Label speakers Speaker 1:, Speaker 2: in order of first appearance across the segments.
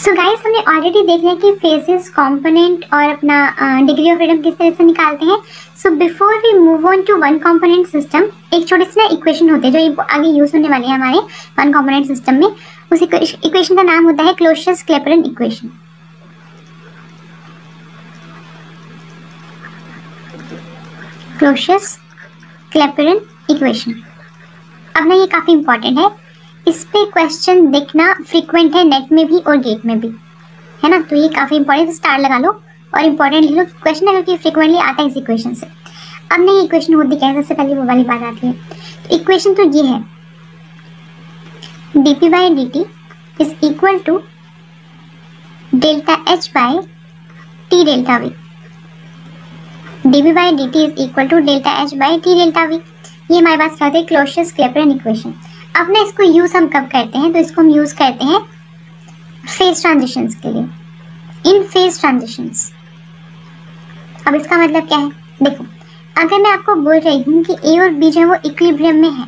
Speaker 1: So guys, हमने already देख लिया कि फेजेस, कंपोनेंट और अपना डिग्री ऑफ फ्रीडम किस तरह से निकालते हैं। So before we move on to one component system, एक छोटी सी ना इक्वेशन होती है जो आगे यूज होने वाली है हमारे वन कंपोनेंट सिस्टम में। उस इक्वेशन का नाम होता है क्लोसियस-क्लैपेरॉन इक्वेशन। क्लोसियस-क्लैपेरॉन इक्वेशन। अब ना ये काफी इंपॉर्टेंट है, इस पे क्वेश्चन देखना फ्रीक्वेंट है नेट में भी और गेट में भी, है ना। तो ये काफी इंपॉर्टेंट, स्टार लगा लो और इंपॉर्टेंट लिख लो क्वेश्चन है, क्योंकि फ्रीक्वेंटली आता है इस इक्वेशन से। अब नहीं, इक्वेशन होती क्या है, सबसे पहले वो वाली बात आती है। तो इक्वेशन तो ये है, dp by dt is equal to delta H by T delta V. dp by dt is equal to delta H by T delta V. ये हमारे पास क्या होता है, क्लोसियस-क्लैपेरॉन इक्वेशन। अब ना इसको यूज हम कब करते हैं, तो इसको हम यूज करते हैं फेज ट्रांजिशंस के लिए, इन फेज ट्रांजिशंस। अब इसका मतलब क्या है, देखो अगर मैं आपको बोल रही हूँ कि ए और बी जो है वो इक्विलिब्रियम में है,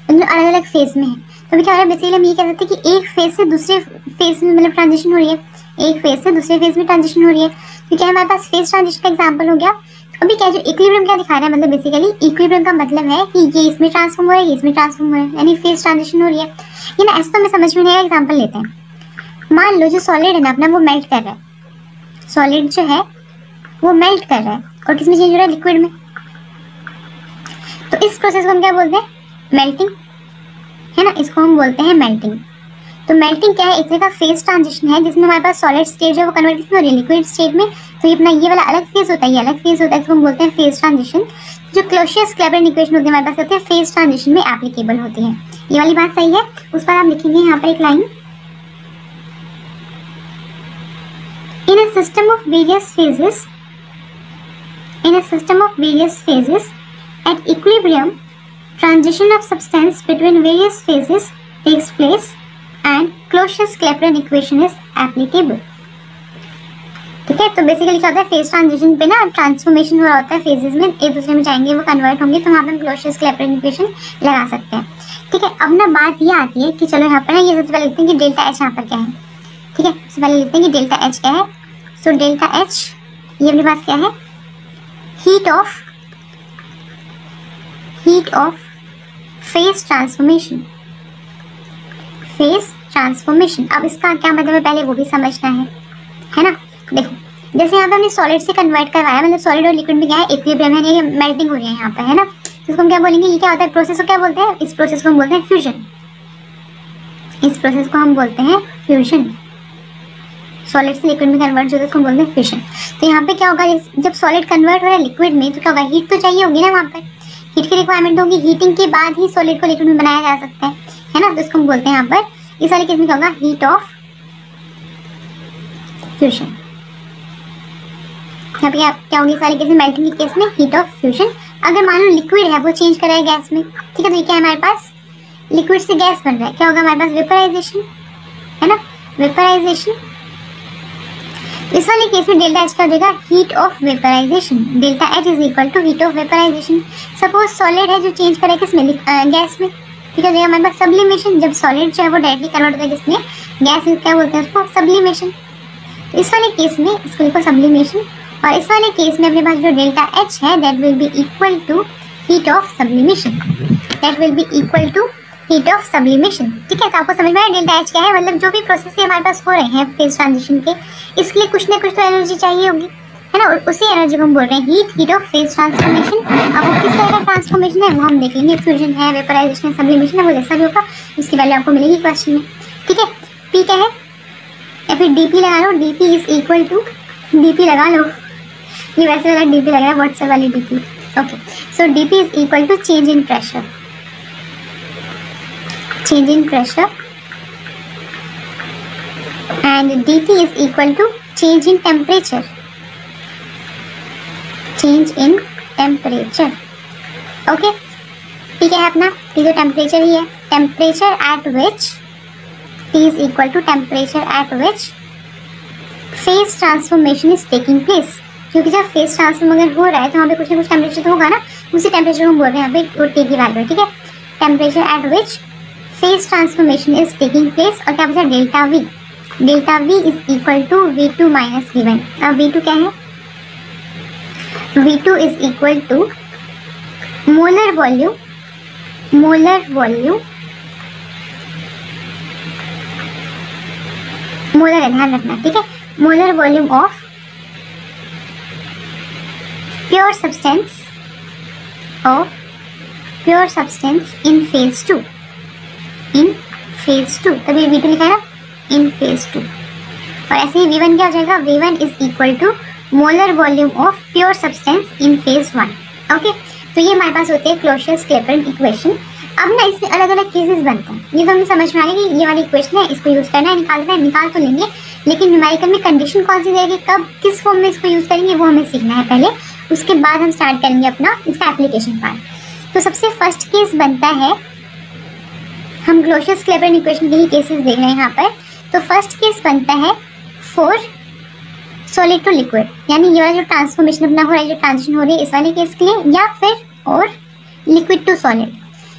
Speaker 1: अलग अलग फेज में है, तो क्या हो रहा है, बेसिकली हम ये कह सकते हैं कि एक फेज से दूसरे फेज में मतलब ट्रांजिशन हो रही है, एक फेज से दूसरे फेज में ट्रांजिशन हो रही है। तो क्या हमारे पास फेज ट्रांजिशन का एग्जांपल हो गया। अभी क्या जो इक्विलिब्रियम क्या दिखा रहा है, मतलब बेसिकली इक्विलिब्रियम का मतलब है कि ये इसमें ट्रांसफॉर्म हो रहा है, ये इसमें ट्रांसफॉर्म हो रहा है, यानी फेज ट्रांजिशन हो रही है। ये ना ऐसा तो हमें समझ में नहीं आया, एग्जांपल लेते हैं। मान लो जो सॉलिड है ना अपना, वो मेल्ट कर रहा है, सॉलिड जो है वो मेल्ट कर रहा है और किसमें चेंज हो रहा है, लिक्विड में। तो इस प्रोसेस को हम क्या बोलते हैं, मेल्टिंग, है ना, इसको हम बोलते हैं मेल्टिंग। तो मेल्टिंग क्या है, एक तरह का फेज ट्रांजिशन है जिसमें हमारे पास सॉलिड स्टेट जो है वो कन्वर्ट किसमें हो रही है, लिक्विड स्टेट में। तो ये अपना ये वाला अलग फेज होता है, ये अलग फेज होता है, इसको हम बोलते हैं फेज ट्रांजिशन। जो क्लोसियस-क्लैपेरॉन इक्वेशन होती है हमारे पास होती है फेज ट्रांजिशन में एप्लीकेबल होती है। ये वाली बात सही है। उस पर आप लिखेंगे यहाँ पर एक line, in a system of various phases, in a system of various phases at equilibrium, transition of substance between various phases takes place and Clausius Clapeyron equation is applicable. ठीक है, तो बेसिकली क्या होता है, फेज ट्रांजिशन पे ना transformation हो रहा होता है, फेजेस में एक दूसरे में जाएंगे, वो कन्वर्ट होंगे, तो वहाँ पे हम क्लोसियस-क्लैपेरॉन इक्वेशन लगा सकते हैं। ठीक है, अब ना बात ये आती है कि चलो यहाँ पर ना ये सबसे पहले लिखते हैं कि डेल्टा एच यहाँ पर क्या है। ठीक है, सबसे पहले लिखते हैं कि डेल्टा एच क्या है। सो डेल्टा एच ये अपने पास क्या है, heat of phase transformation, phase transformation. अब इसका क्या मतलब है, पहले वो भी समझना है ना। देखो जैसे यहाँ पे हमने सॉलिड से कन्वर्ट करवाया, मतलब सॉलिड और लिक्विड में क्या है, इक्विलिब्रियम है, ये मेल्टिंग हो रही है यहाँ पे, है ना। तो इसको हम क्या बोलेंगे, ये क्या होता है, प्रोसेस को क्या बोलते हैं, इस प्रोसेस को हम बोलते हैं फ्यूजन। इस प्रोसेस को हम बोलते हैं फ्यूजन। सॉलिड से लिक्विड में कन्वर्ट जो है उसको बोलते हैं फ्यूजन। तो यहाँ पे क्या होगा, जब सॉलिड कन्वर्ट हो रहा है लिक्विड में, तो क्या होगा, हीट तो चाहिए होगी ना, वहाँ पर हीट की रिक्वायरमेंट होगी। हीटिंग के बाद ही सॉलिड को लिक्विड में बनाया जा सकता है ना। तो इसको हम बोलते हैं यहाँ पर, इस वाले केस में क्या होगा, हीट ऑफ फ्यूजन। यहाँ पे क्या होगी, इस वाले केस में, मेल्टिंग के केस में हीट ऑफ फ्यूजन। अगर मान लो लिक्विड है वो चेंज कर रहा है गैस में, ठीक है, तो ये क्या है, हमारे पास लिक्विड से गैस बन रहा है, क्या होगा हमारे पास, वेपराइजेशन, है ना, वेपराइजेशन। इस वाले केस में डेल्टा एच क्या हो जाएगा, heat of vaporisation. Delta H is equal to heat of vaporisation. Suppose solid है जो चेंज करे किसमें, गैस में, ठीक है, हमारे पास सब्लिमेशन। जब सॉलिड जो है वो डायरेक्टली कन्वर्ट होता है किसमें, गैस, क्या बोलते हैं उसको, सब्लिमेशन। तो इस वाले केस में इसको लिखो सब्लिमेशन, और इस वाले केस में अपने पास जो डेल्टा एच है that will be equal to heat of sublimation, that will be equal to heat of sublimation. ठीक है, तो आपको समझ में आया डेल्टा एच क्या है, मतलब जो भी प्रोसेस हमारे पास हो रहे हैं फेज ट्रांजिशन के, इसके लिए कुछ ना कुछ तो एनर्जी चाहिए होगी, है ना। उसी एनर्जी को हम बोल रहे हैं हीट ऑफ फेज ट्रांसफॉर्मेशन। अब वो किस तरह का ट्रांसफॉर्मेशन है वो हम देखेंगे, फ्यूजन है, वेपराइजेशन है, सब्लिमेशन है, वो जैसा भी होगा उसकी वैल्यू आपको मिलेगी क्वेश्चन में। ठीक है, पी क्या है, या फिर डीपी लगा लो, DP is equal to, DP लगा लो, ये वैसे वाला डीपी लग रहा है, व्हाट्सएप वाली DP. Okay, so DP is equal to change in pressure, change in pressure, and dP is equal to change in temperature, change in temperature. Okay, ठीक है अपना, T जो टेम्परेचर ही है, temperature at which T is equal to temperature at which phase transformation is taking place। क्योंकि जब phase transform अगर हो रहा है तो वहाँ पे कुछ ना कुछ टेम्परेचर तो होगा ना, उसी टेम्परेचर को हम बोल रहे हैं यहाँ पे, वो T की वैल्यू है। ठीक है, temperature at which phase transformation is taking place, और क्या बचा, delta V. Delta V is equal to V2 minus V1। अब V2 क्या है? V2 is equal to molar volume, molar है, ध्यान रखना, ठीक है। Molar volume of pure substance in phase 2, तभी V2 लिखा है ना, इन फेज 2। और ऐसे ही V1 क्या हो जाएगा? V1 is equal to molar volume of pure substance in phase 1। Okay, तो ये हमारे पास होते हैं क्लोसियस-क्लैपेरॉन इक्वेशन। अब ना इसमें अलग अलग केसेस बनते हैं, ये तो हमें समझ में आ गया कि ये वाली इक्वेशन है, इसको यूज करना है, निकालना है, निकाल तो लेंगे, लेकिन न्यूमेरिकल में कंडीशन कौन सी देगी, कब किस फॉर्म में इसको यूज करेंगे वो हमें सीखना है पहले, उसके बाद हम स्टार्ट करेंगे अपना इसका एप्लीकेशन पार्ट। तो सबसे फर्स्ट केस बनता है, हम क्लोसियस-क्लैपेरॉन इक्वेशन के ही केसेस देख रहे हैं यहाँ पर। तो फर्स्ट केस बनता है फॉर सॉलिड टू लिक्विड, यानी ये वाला जो ट्रांसफॉर्मेशन अपना हो रहा है, जो ट्रांजिशन हो रही है इस वाले केस के लिए, या फिर और लिक्विड टू सॉलिड।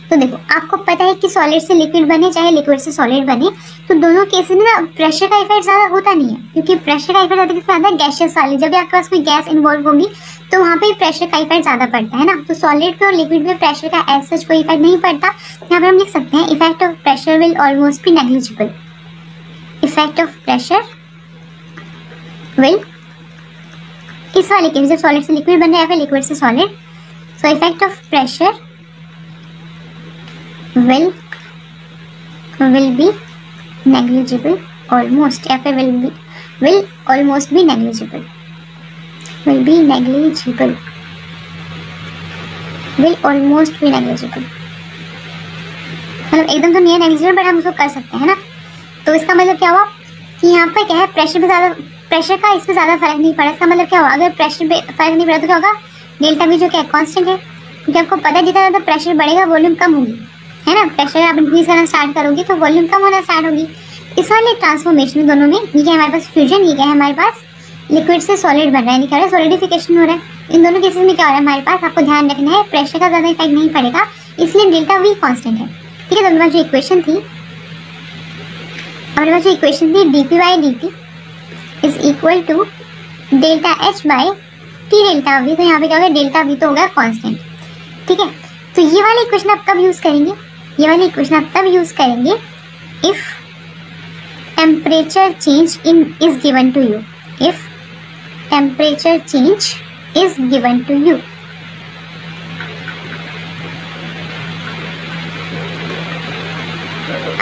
Speaker 1: तो देखो आपको पता है कि सॉलिड से लिक्विड बने चाहे लिक्विड से सॉलिड बने, तो दोनों केसेस में ना प्रेशर का इफेक्ट ज़्यादा होता नहीं है, क्योंकि प्रेशर का इफेक्ट किसमें आता है? गैसेस वाले। जब भी आपके पास कोई गैस इन्वॉल्व होगी तो वहाँ पे प्रेशर का इफेक्ट ज़्यादा पड़ता है ना। तो सॉलिड पे और लिक्विड पे प्रेशर का एज सच कोई इफेक्ट नहीं पड़ता। यहाँ पर हम लिख सकते हैं effect of pressure will almost B negligible. Effect of pressure will, इस वाले केस जब सॉलिड से लिक्विड बन रहा है या फिर लिक्विड से solid, so effect of pressure will be negligible almost, या फिर will almost be negligible, will almost be negligible, मतलब एकदम तो नहीं है नेग्लिजिबल, बट हम उसको कर सकते हैं ना। तो इसका मतलब क्या हुआ कि यहाँ पर क्या है, प्रेशर का इस पर ज़्यादा फर्क नहीं पड़ा। इसका मतलब क्या हुआ, अगर प्रेशर पे फर्क नहीं पड़ा तो क्या होगा? डेल्टा V जो क्या है, कांस्टेंट है, क्योंकि आपको पता है जितना ज़्यादा प्रेशर बढ़ेगा वॉल्यूम कम होगी, है ना। प्रेशर आप इंक्रीज करना स्टार्ट करोगे तो वॉल्यूम कम होना स्टार्ट होगी। इस वाले ट्रांसफॉर्मेशन में दोनों में, ये क्या है हमारे पास फ्यूजन, ये क्या है हमारे पास लिक्विड से सॉलिड बन रहा है, क्या हो रहा है? सॉलिडिफिकेशन हो रहा है। इन दोनों केसेस में क्या हो रहा है हमारे पास, आपको ध्यान रखना है प्रेशर का ज़्यादा इफेक्ट नहीं पड़ेगा, इसलिए डेल्टा V कांस्टेंट है, ठीक है। तो हमारे पास जो इक्वेशन थी dP/dt is equal to delta H by T delta V। तो यहाँ पे क्या होगा, डेल्टा V तो होगा कांस्टेंट, ठीक है। तो ये वाली इक्वेशन आप कब यूज़ करेंगे? ये वाली इक्वेशन आप तब यूज़ करेंगे if temperature change is given to you, if temperature change is given to you.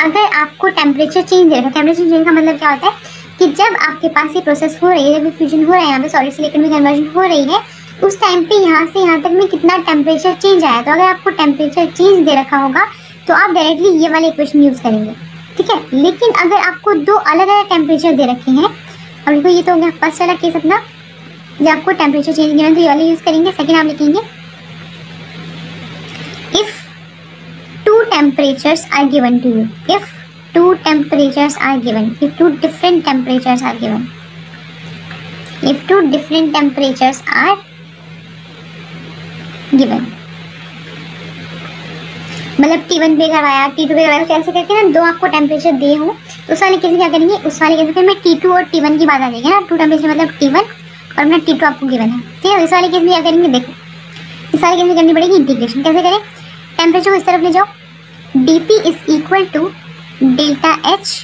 Speaker 1: अगर आपको टेम्परेचर चेंज दे रखा है, टेम्परेचर चेंज का मतलब क्या होता है कि जब आपके पास ये प्रोसेस हो रही है, जब फ्यूजन हो रहा है, यहाँ पे सॉलिड से लिक्विड में कन्वर्जन हो रही है, उस टाइम पे यहाँ से यहाँ तक में कितना टेम्परेचर चेंज आया। तो अगर आपको टेम्परेचर चेंज दे रखा होगा तो आप डायरेक्टली ये वाले इक्वेशन यूज़ करेंगे, ठीक है। लेकिन अगर आपको दो अलग अलग टेम्परेचर दे रखे हैं, अब देखो ये तो हो गया फर्स्ट वाला केस अपना, जब आपको टेम्परेचर चेंज गिवन तो ये वाले यूज़ करेंगे। सेकेंड आप लिखेंगे if two temperatures are given to you, if two temperatures are given, if two different temperatures are given, if two different temperatures are given, मतलब T1 पे करवाया, T2 पे करवाया, ऐसे करके ना दो आपको टेम्परेचर दिए हो, तो उस वाले केस में क्या करेंगे, उस वाले केस में मैं T2 और T1 की बात आ जाएगी ना। टू टेम्परेचर मतलब T1 और अपना T2 आपको गिवन है, ठीक है। इस वाले केस में क्या करेंगे, देखो इस वाले केस में करनी पड़ेगी इंटीग्रेशन। कैसे करें, टेम्परेचर को इस तरफ ले जाओ, dP is equal to delta H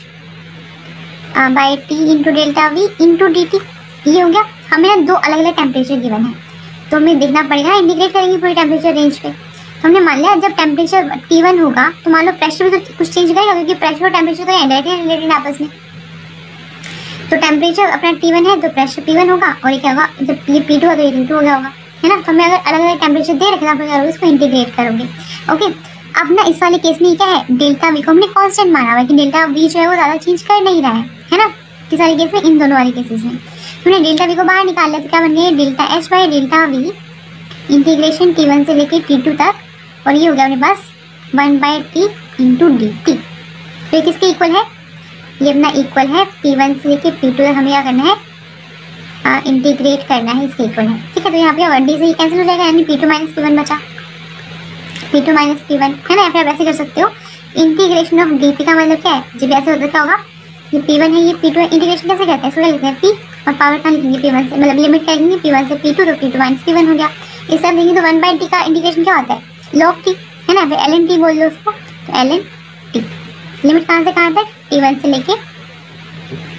Speaker 1: by T into delta V into dt। ये हो गया, हमें ना दो अलग अलग टेम्परेचर गिवन है, तो हमें देखना पड़ेगा, इंटीग्रेट करेंगे पूरी टेम्परेचर रेंज पे। हमने मान लिया जब टेम्परेचर T1 होगा तो मान लो प्रेशर भी तो कुछ चेंज करेगा, क्योंकि प्रेशर और टेम्परेचर तो इनडायरेक्टली रिलेटेड आपस में। तो टेम्परेचर अपना T1 है तो प्रेशर P1 होगा, और ये क्या होगा, जब ये P2 होगा तो ये T2 हो गया होगा, है ना। तो हमें अगर अलग अलग टेम्परेचर दे रखे, आप करोगे इसको इंटीग्रेट करोगे, ओके। अब ना इस वाले केस में क्या है, डेल्टा V को हमने कांस्टेंट माना हुआ है कि डेल्टा V जो है वो ज़्यादा चेंज कर नहीं रहा है ना। किस वाले केस में, इन दोनों वाले केसेस में हमने डेल्टा V को बाहर निकाल लिया, तो क्या बन गया delta H by delta V integration T1 से लेके T2 तक, और ये हो गया अपने पास 1/T इंटू dt। तो ये किसके इक्वल है, ये अपना इक्वल है P1 से लेके P2 तक हमें क्या करना है, इंटीग्रेट करना है, इसके इक्वल है, ठीक है। तो यहाँ पे 1D से ये कैंसिल हो जाएगा, यानी P2 माइनस P1 बचा, P2 माइनस P1, है ना। या फिर आप ऐसे कर सकते हो, इंटीग्रेशन ऑफ dP का मतलब क्या है, जब ऐसे होता क्या होगा, ये P1 है, ये P2 है। इंटीग्रेशन कैसे करते हैं, इसको लिखते हैं P और पावर का लिखेंगे P1 से, मतलब लिमिट करेंगे P1 से P2 तो P2 माइनस P1 हो गया। इस तरफ देंगे तो 1/t का इंटीग्रेशन क्या होता है, log t है ना, फिर ln t बोल दो उसको, तो ln t। लिमिट कहाँ से कहाँ तक, T1 से लेके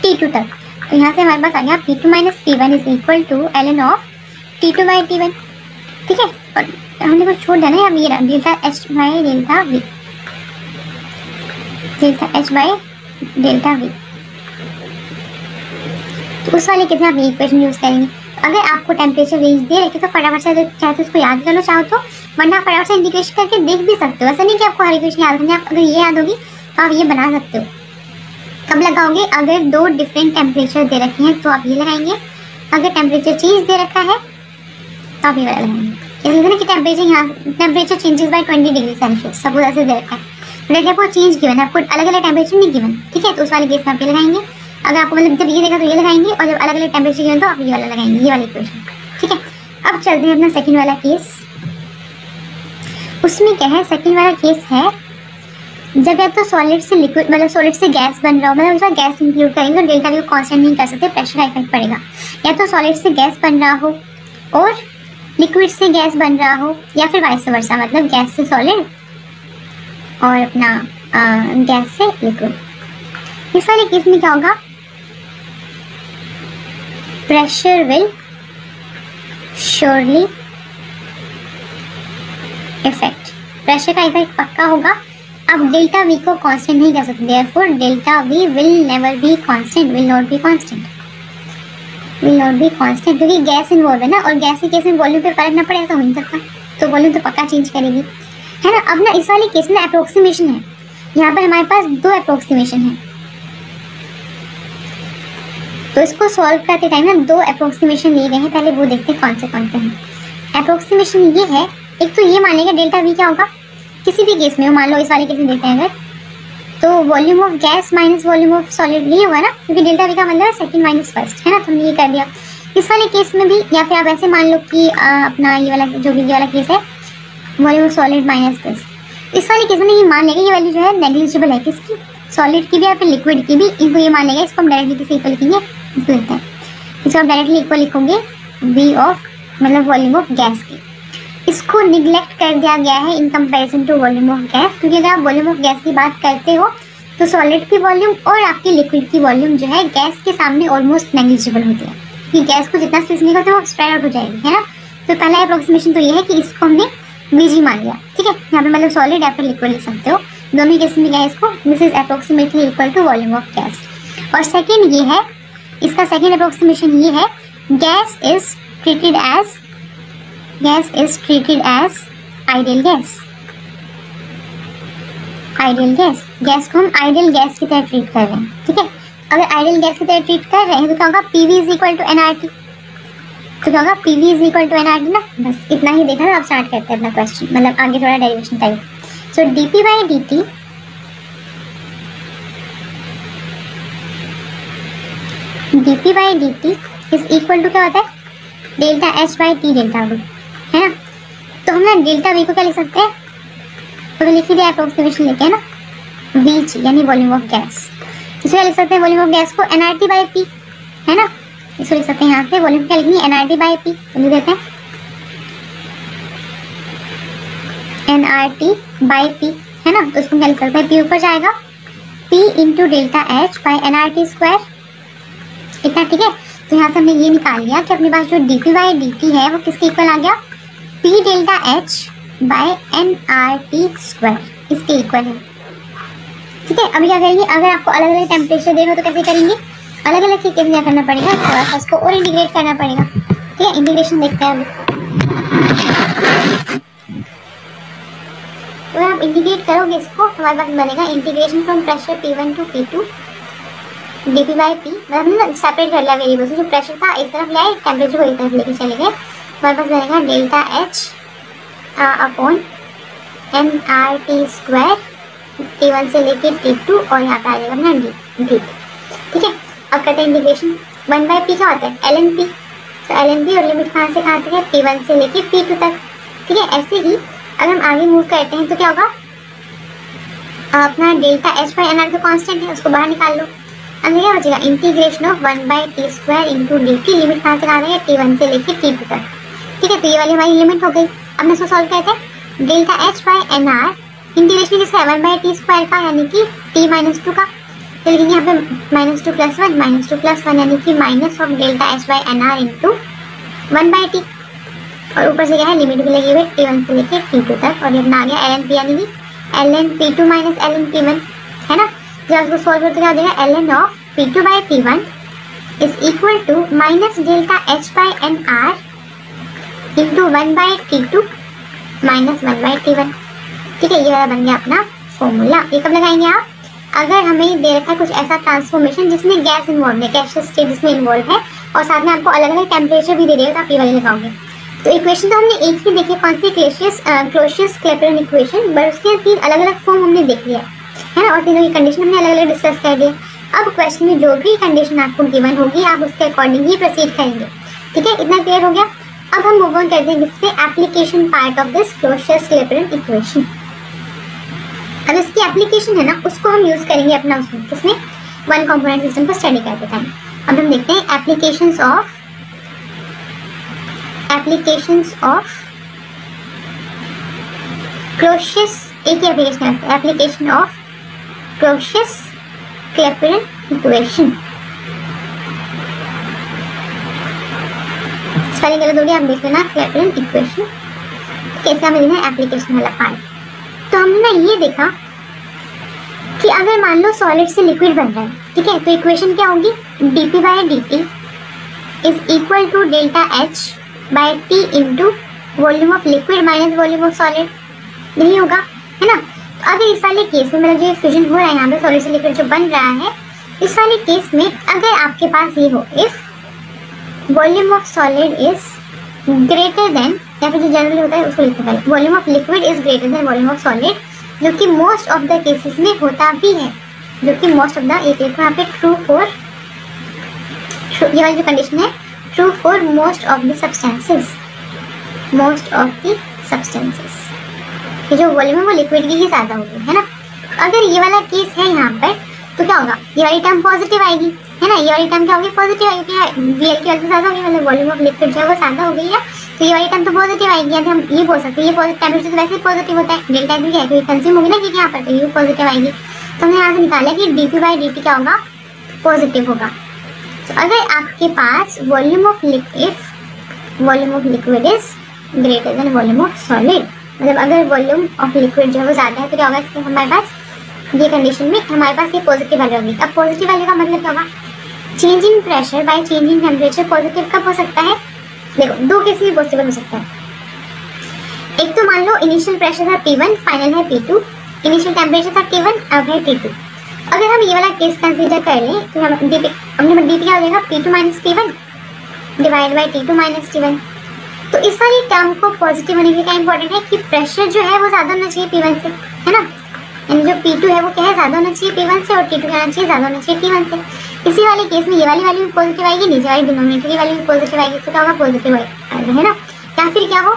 Speaker 1: T2 तक। तो यहाँ से हमारे पास आ गया P2 minus P1 is equal to ln of T2 by T1। ठीक है, और हमने कुछ छोड़ देना है, अब ये delta H by delta V, delta H by delta we. तो उस वाले कितना आप ये इक्वेशन यूज करेंगे। अगर आपको टेम्परेचर रेंज दे रखे तो फटाफट से चाहे तो उसको याद कर लो, चाहो तो, वरना फटाफट से इंटीग्रेशन करके देख भी सकते हो। ऐसा नहीं कि आपको हर इक्वेशन याद करनी है, अगर ये याद होगी तो आप ये बना सकते हो। कब लगाओगे, अगर दो डिफरेंट टेम्परेचर दे रखे हैं तो आप ये लगाएंगे, अगर टेम्परेचर चेंज दे रखा है तो आप ये वाला लगाएंगे। इसलिए ना कि टेम्परेचर यहाँ temperature changes by 20 degree Celsius suppose ऐसे दे रखा है, तो आपको चेंज गिवन है, आपको अलग अलग टेम्परेचर नहीं गिवन। ठीक है, तो उस वाले केस में आप ये लगाएंगे। अगर आपको मतलब जब ये देगा तो ये लगाएंगे, और जब अलग अलग टेम्परेचर गिवन तो आप ये वाला लगाएंगे, ये वाली इक्वेशन। ठीक है, अब चलते हैं अपना सेकंड वाला केस। उसमें क्या है, सेकंड वाला केस है जब या तो सॉलिड से लिक्विड मतलब सॉलिड से गैस बन रहा हो, मतलब उसमें गैस इंक्लूड करेंगे तो डेल्टा वी को कांस्टेंट नहीं कर सकते, प्रेशर का इफेक्ट पड़ेगा। या तो सॉलिड से गैस बन रहा हो और लिक्विड से गैस बन रहा हो, या फिर वाइस वर्सा, मतलब गैस से सॉलिड और अपना गैस से लिक्विड। इस वाले केस में क्या होगा, pressure will surely effect, pressure का इफेक्ट पक्का होगा। अब डेल्टा वी को कांस्टेंट नहीं कर सकते, therefore delta we will never be constant, will not be constant, will not be constant, क्योंकि गैस इन्वॉल्व है ना, और गैस के केस में वॉल्यूम पे फर्क ना पड़े ऐसा हो नहीं सकता, तो वॉल्यूम तो पक्का चेंज करेगी, है ना। अब ना इस वाले केस में अप्रोक्सीमेशन है, यहाँ पर हमारे पास दो अप्रोक्सीमेशन है, तो इसको सॉल्व करते टाइम ना दो अप्रोक्सीमेशन लिए गए हैं, पहले वो देखते हैं कौन से हैं। अप्रोक्सीमेशन ये है, एक तो ये मान लेगा डेल्टा वी क्या होगा किसी भी केस में, मान लो इस वाले केस में देखते हैं अगर, तो volume of gas minus volume of solid ये हुआ ना, क्योंकि डेल्टा वी का मतलब है सेकंड माइनस फर्स्ट, है ना, तो हमने ये कर दिया। इस वाले केस में भी, या फिर आप ऐसे मान लो कि अपना ये वाला जो भी ये वाला केस है, volume of solid minus this, इस वाले केस में ये मान लेगा ये वैल्यू जो है नेग्लिजिबल है, किसकी, सॉलिड की भी या फिर लिक्विड की भी, इनको ये मान लेगा, इसको हम डायरेक्टली किसी इक्वल लिखेंगे, इसको लिखते हैं, इसको आप डायरेक्टली इक्वल लिखोगे वी ऑफ मतलब वॉल्यूम ऑफ गैस की। इसको निगलेक्ट कर दिया गया है in comparison to volume of gas, क्योंकि अगर आप वॉल्यूम ऑफ गैस की बात करते हो तो सॉलिड की वॉल्यूम और आपकी लिक्विड की वॉल्यूम जो है गैस के सामने ऑलमोस्ट नेग्लिजिबल होती है, क्योंकि गैस को जितना स्पेस मिलेगा तो वो स्प्रेड आउट हो जाएगी, है ना। तो पहला अप्रोक्सीमेशन तो ये है कि इसको हमने वीजी मान लिया। ठीक है, यहाँ पे मतलब सॉलिड या फिर लिक्विड लिख सकते हो, दोनों केस में क्या है, इसको this is approximately equal to volume of gas. और सेकेंड ये है, इसका सेकेंड अप्रोक्सीमेशन ये है, gas is treated as ideal gas, ideal gas, gas को हम आइडियल गैस की तरह ट्रीट कर रहे हैं। ठीक है, अगर आइडियल गैस की तरह ट्रीट कर रहे हैं तो क्या होगा, PV is equal to nRT, तो क्या होगा, PV is equal to nRT ना। बस इतना ही देखा ना, अब स्टार्ट करते हैं अपना क्वेश्चन, मतलब आगे थोड़ा derivation type. So dP by dT is equal to क्या होता है, delta H by T delta V, है ना। तो हम ना डेल्टा वी को क्या लिख सकते हैं, तो लिख ही दिया अप्रोक्सीमेशन लेके, है ना, वी जी यानी वॉल्यूम ऑफ गैस। इसे लिख सकते हैं वॉल्यूम ऑफ गैस को एनआरटी बाई पी, है ना, इसको लिख सकते हैं यहाँ से वॉल्यूम क्या लिखनी है, एनआरटी बाई पी, लिख देते हैं एनआरटी बाई पी, है ना। तो इसको क्या लिख सकते हैं, पी ऊपर जाएगा, P into delta H by NRT square, इतना। ठीक है, तो यहाँ से हमने ये निकाल लिया कि अपने पास जो डीपी बाई डीटी है वो किसके इक्वल आ गया, P delta H by NRT square, इसके इक्वल है। ठीक है, अभी क्या करेंगे, अगर आपको अलग अलग टेम्परेचर देगा तो कैसे करेंगे, अलग अलग के केस क्या करना पड़ेगा, थोड़ा सा इसको और इंटीग्रेट करना पड़ेगा। ठीक है, इंटीग्रेशन देखते हैं अभी। तो आप इंटीग्रेट करोगे इसको, हमारे पास बनेगा integration from pressure P1 to P2 dp by P, मतलब सेपरेट कर लिया वेरिएबल से, जो प्रेशर था एक तरफ ले आए, टेम्परेचर को एक तरफ लेके चले गए, हमारे पास बनेगा delta H upon NRT square T1 से लेके T2, और यहाँ पे आ जाएगा अपना डी। ठीक है, अब करते हैं इंटीग्रेशन, 1 बाई पी क्या होता है, एल एन पी, तो एल एन पी और लिमिट कहाँ से कहाँ तक है, P1 से लेके P2 तक। ठीक है, ऐसे ही अगर हम आगे मूव करते हैं तो क्या होगा, अपना delta H by n R तो कॉन्स्टेंट है, उसको बाहर निकाल लो, अंदर क्या बचेगा, integration of 1/t² into dt, limit कहाँ से कहाँ है, t1 से लेके t2 तक। ठीक है, तो ये वाली हमारी लिमिट हो गई। अब मैं इसको सॉल्व करते हैं। Delta H by n R integration किसका है, 1/t² का, यानी कि t-2 का। तो लेकिन यहाँ पे -2 + 1 -2 + 1 यानी कि minus of delta H by n R into 1/t, और ऊपर से क्या है, लिमिट भी लगी हुई t1 से लेके t2 तक, और ये अपना आ गया ln p, यानी कि ln p2 minus ln p1, है ना। जब आपको सॉल्व करते क्या हो जाएगा, ln of p2 by p1 is equal to minus delta H by n R into 1/t2 minus 1/t1। ठीक है, ये वाला बन गया अपना फॉर्मूला। ये कब लगाएंगे आप, अगर हमें दे रखा है कुछ ऐसा ट्रांसफॉर्मेशन जिसमें गैस इन्वॉल्व है, गैसियस स्टेट जिसमें इन्वॉल्व है, और साथ में आपको अलग अलग टेम्परेचर भी दे देगा, तो आप ये वाले लगाओगे। तो इक्वेशन तो हमने एक ही देखी, कौन सी, क्लोसियस-क्लैपेरॉन इक्वेशन, बट उसके 3 अलग अलग फॉर्म हमने देख लिया है ना, और तीनों की कंडीशन हमने अलग अलग डिस्कस कर दिया। अब क्वेश्चन में जो भी कंडीशन आपको गिवन होगी आप उसके अकॉर्डिंग ही प्रोसीड करेंगे। ठीक है, इतना क्लियर हो गया। अब हम मूव ऑन करते हैं किसपे, application part of this Clausius Clapeyron equation. अब इसकी एप्लीकेशन है ना, उसको हम यूज करेंगे अपना उसमें, किसमें, वन कंपोनेंट सिस्टम को स्टडी करते टाइम। अब हम देखते हैं एप्लीकेशंस ऑफ क्लोसियस, एक ही एप्लीकेशन है, एप्लीकेशन ऑफ क्लोसियस-क्लैपेरॉन इक्वेशन। स्पेलिंग गलत हो गया, आप देख लेना, क्लैपेरॉन इक्वेशन कैसे हमें देना है, एप्लीकेशन वाला पार्ट। तो हमने ना ये देखा कि अगर मान लो सॉलिड से लिक्विड बन रहा है, ठीक है, तो इक्वेशन क्या होगी, dp/dt is equal to delta H by T into volume of liquid minus volume of solid, यही होगा, है ना। तो अगर इस वाले केस में मतलब जो फ्यूजन हो रहा है यहाँ पे सॉलिड से लिक्विड जो बन रहा है, इस वाले केस में अगर आपके पास ये हो, if volume of solid is greater then, या फिर जो जनरली होता है उसको लिखते हैं, volume of liquid is greater than volume of solid, जो कि मोस्ट ऑफ द केसेस में होता भी है, जो कि मोस्ट ऑफ द, एक देखो यहाँ पे ट्रू फॉर, ये वाली जो कंडीशन है, true for most of the substances, most of the substances, ये जो वॉल्यूम है वो लिक्विड की ही ज़्यादा होगी, है ना। अगर ये वाला केस है यहाँ पर, तो क्या होगा, ये वाली टर्म पॉजिटिव आएगी, है ना, ये वाली टर्म क्या होगी, पॉजिटिव आएगी, वीएल की वैल्यू ज़्यादा होगी, मतलब वॉल्यूम ऑफ लिक्विड जो है वो ज़्यादा हो गई है, तो ये वाली टर्म तो पॉजिटिव आएगी। हम ये बोल सकते हैं, ये पॉजिटिव टेम्परेचर तो वैसे ही पॉजिटिव होता है, डेल्टा भी है, क्योंकि कंज्यूम होगी ना कि यहाँ पर, तो ये पॉजिटिव आएगी। तो हमने यहाँ से निकाला कि dp/dt क्या होगा, पॉजिटिव होगा। तो अगर आपके पास volume of liquid is greater than volume of solid, मतलब अगर वॉल्यूम ऑफ लिक्विड जो है वो ज़्यादा है, तो क्या होगा, इसमें हमारे पास ये कंडीशन में हमारे पास ये पॉजिटिव वैल्यू होगी। अब पॉजिटिव वैल्यू का मतलब क्या होगा, change in pressure by change in temperature positive कब हो सकता है, देखो दो केस भी पॉसिबल हो सकता है। एक तो मान लो इनिशियल प्रेशर था P1, फाइनल है P2, इनिशियल टेम्परेचर था T1, अब है T2। अगर हम ये वाला केस कंसीडर कर लें तो हम dt क्या हो जाएगा, P2 minus T1 divide by T2 minus T1। तो इस वाली टर्म को पॉजिटिव होने के लिए क्या इंपॉर्टेंट है कि प्रेशर जो है वो ज़्यादा होना चाहिए P1 से, है ना, यानी जो P2 है वो क्या है, ज़्यादा होना चाहिए P1 से, और T2 क्या होना चाहिए, ज़्यादा होना चाहिए T1 से। इसी वाले केस में ये वाली वैल्यू पॉजिटिव आएगी, नीचे वाली डिनोमिनेटर की वैल्यू पॉजिटिव आएगी, तो क्या होगा, पॉजिटिव आएगा, है ना। या फिर क्या हो,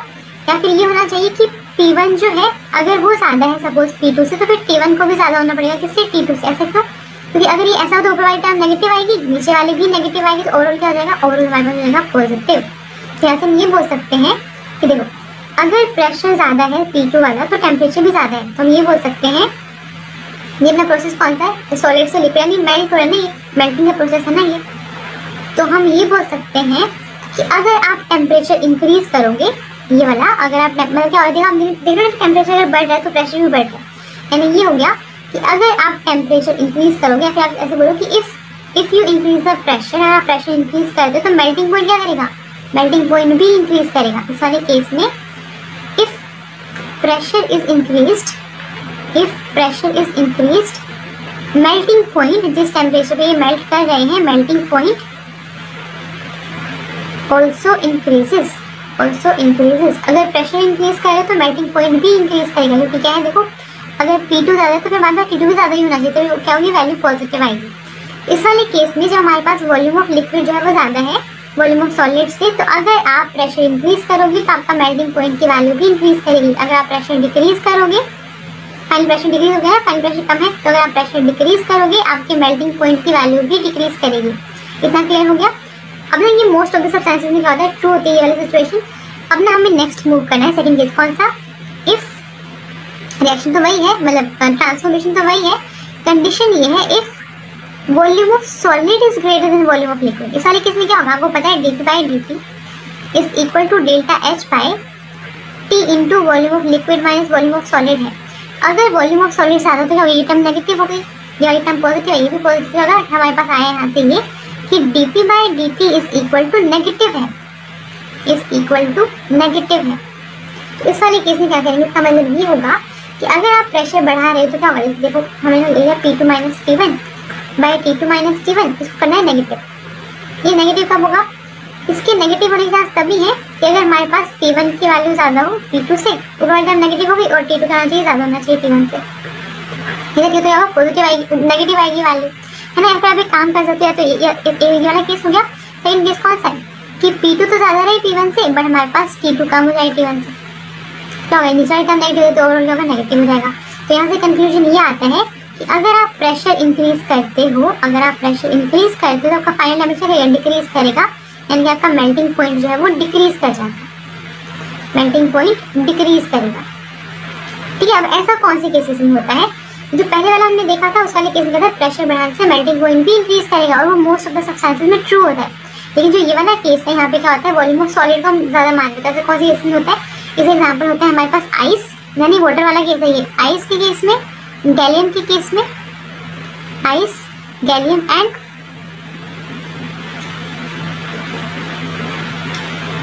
Speaker 1: या फिर ये होना चाहिए कि P1 जो है अगर वो ज़्यादा है सपोज P2 से, तो फिर T1 को भी ज़्यादा होना पड़ेगा, किससे, T2 से। ऐसा क्यों, क्योंकि अगर ये ऐसा हो तो ऊपर वाली टर्म नेगेटिव आएगी, नीचे वाली भी नेगेटिव आएगी, तो ओवरऑल क्या हो जाएगा, ओवरऑल हमारे पास हो जाएगा पॉजिटिव। तो ऐसे हम ये बोल सकते हैं कि देखो अगर प्रेशर ज़्यादा है P2 वाला, तो टेम्परेचर भी ज़्यादा है, तो हम ये बोल सकते हैं, ये अपना प्रोसेस कौन सा है, सॉलिड से लिक्विड, यानी मेल्ट हो रहा है ना, ये मेल्टिंग का प्रोसेस है ना ये। तो हम ये बोल सकते हैं कि अगर आप टेम्परेचर इंक्रीज करोगे, ये वाला अगर आप मतलब क्या होगा, हम देख रहे हैं टेम्परेचर अगर बढ़ रहा है तो प्रेशर भी बढ़ रहा है, यानी ये हो गया कि अगर आप टेम्परेचर इंक्रीज करोगे, या फिर आप ऐसे बोलो कि if you increase the pressure, अगर आप प्रेशर इंक्रीज करते तो मेल्टिंग पॉइंट क्या करेगा, मेल्टिंग पॉइंट भी इंक्रीज करेगा। इस वाले केस में if pressure is increased, melting point, जिस टेम्परेचर पे ये मेल्ट कर रहे हैं, मेल्टिंग पॉइंट ऑल्सो इंक्रीजेस। अगर प्रेशर इंक्रीज करे तो मेल्टिंग पॉइंट भी इंक्रीज करेगा, क्योंकि क्या है देखो, अगर P2 ज़्यादा है तो फिर मान लो T2 भी ज़्यादा ही होना चाहिए, तो क्या होगी, वैल्यू पॉजिटिव आएगी। इस वाले केस में जब हमारे पास वॉल्यूम ऑफ लिक्विड जो है वो ज़्यादा है वॉल्यूम ऑफ सॉलिड से, तो अगर आप प्रेशर इंक्रीज करोगे तो आपका मेल्टिंग पॉइंट की वैल्यू भी इंक्रीज करेगी। अगर आप प्रेशर डिक्रीज करोगे, फाइनल प्रेशर डिक्रीज हो गया है, फाइनल प्रेशर कम है, तो अगर आप प्रेशर डिक्रीज करोगे आपके मेल्टिंग पॉइंट की वैल्यू भी डिक्रीज करेगी। इतना क्लियर हो गया। अब ना ये मोस्ट ऑफ द सब्सटेंसेस में क्या होता है, ट्रू होती है ये वाली सिचुएशन। अब ना हमें नेक्स्ट मूव करना है सेकंड केस, कौन सा, इफ रिएक्शन तो वही है, मतलब ट्रांसफॉर्मेशन तो वही है, कंडीशन ये है if volume of solid is greater than volume of liquid. इस वाले केस में क्या होगा, आपको पता है dt by dt is equal to delta H by T into volume of liquid minus volume of solid है। अगर वॉल्यूम ऑफ सॉलिड ज्यादा तो ये टर्म नेगेटिव हो गई, ये टर्म पॉजिटिव है, ये भी पॉजिटिव होगा। हमारे पास आया यहाँ से ये कि dp by dt is equal to negative है, इज इक्वल टू नेगेटिव है। तो इस वाले केस में क्या करेंगे, इसका मतलब ये होगा कि अगर आप प्रेशर बढ़ा रहे हो तो क्या होगा, देखो हमें लिया P2 minus T1 by T2 minus T1, इसको करना है नेगेटिव। ये नेगेटिव कब होगा, इसके नेगेटिव होने के चांस तभी है कि अगर हमारे पास T1 की वैल्यू ज़्यादा हो T2 से, ऊपर टर्म नेगेटिव होगी और T2 का चाहिए ज़्यादा होना चाहिए T1 से, ठीक है, तो पॉजिटिव आएगी, नेगेटिव आएगी वैल्यू, है ना। ऐसा आप एक काम कर सकते हैं। तो ये वाला केस हो गया। सेकंड केस कौन सा है कि P2 तो ज़्यादा रही P1 से, बट हमारे पास T2 कम हो जाए T1 से, क्या होगा, नीचे टर्म नेगेटिव है तो ओवरऑल होगा नेगेटिव हो जाएगा। तो यहाँ से कंक्लूजन ये आता है कि अगर आप प्रेशर इंक्रीज करते हो, अगर आप प्रेशर इंक्रीज करते हो तो आपका फाइनल टेम्परेचर डिक्रीज करेगा, यानी कि आपका मेल्टिंग पॉइंट जो है वो डिक्रीज कर जाएगा, मेल्टिंग पॉइंट डिक्रीज करेगा, ठीक है। अब ऐसा कौन से केसेस में होता है, जो पहले वाला हमने देखा था उस वाले केस में क्या था, प्रेशर बढ़ाने से मेल्टिंग पॉइंट भी इंक्रीज करेगा और वो मोस्ट ऑफ द सब्सटेंसेस में ट्रू होता है। लेकिन जो ये वाला केस है यहाँ पे क्या होता है, वॉल्यूम ऑफ सॉलिड को हम ज़्यादा मान लेते हैं। कौन सी केस में होता है, इस एग्जाम्पल होता है हमारे पास आइस, यानी वाटर वाला केस है ये, आइस के केस में, गैलियम के केस में, आइस, गैलियम एंड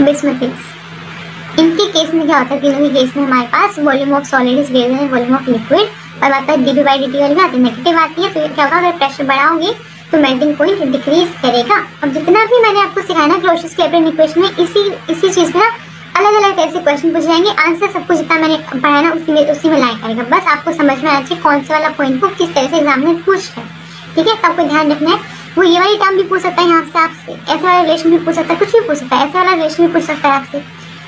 Speaker 1: बिस्मथिक्स, इनके केस में क्या होता है, तीनों के केस में हमारे पास volume of solid is greater than volume of liquid, और बात है dp बाई dt वाली बात नेगेटिव आती है। तो ये क्या होगा, अगर प्रेशर बढ़ाओगे तो मेल्टिंग पॉइंट डिक्रीज करेगा। अब जितना भी मैंने आपको सिखाया ना क्लोसियस-क्लैपेरॉन इक्वेशन में, इसी चीज़ में ना अलग अलग ऐसे क्वेश्चन पूछे जाएंगे, आंसर सब कुछ जितना मैंने पढ़ाया ना उसी में लाया करेगा। बस आपको समझ में आना चाहिए कौन से वाला पॉइंट को किस तरह से एग्जाम में पूछ है, ठीक है। तो आपको ध्यान रखना है, वो ये वाली टर्म भी पूछ सकता है यहाँ से आपसे, ऐसे वाला रिलेशन भी पूछ सकता है, कुछ भी पूछ सकता है, ऐसे वाला रिलेशन भी पूछ सकता है आपसे।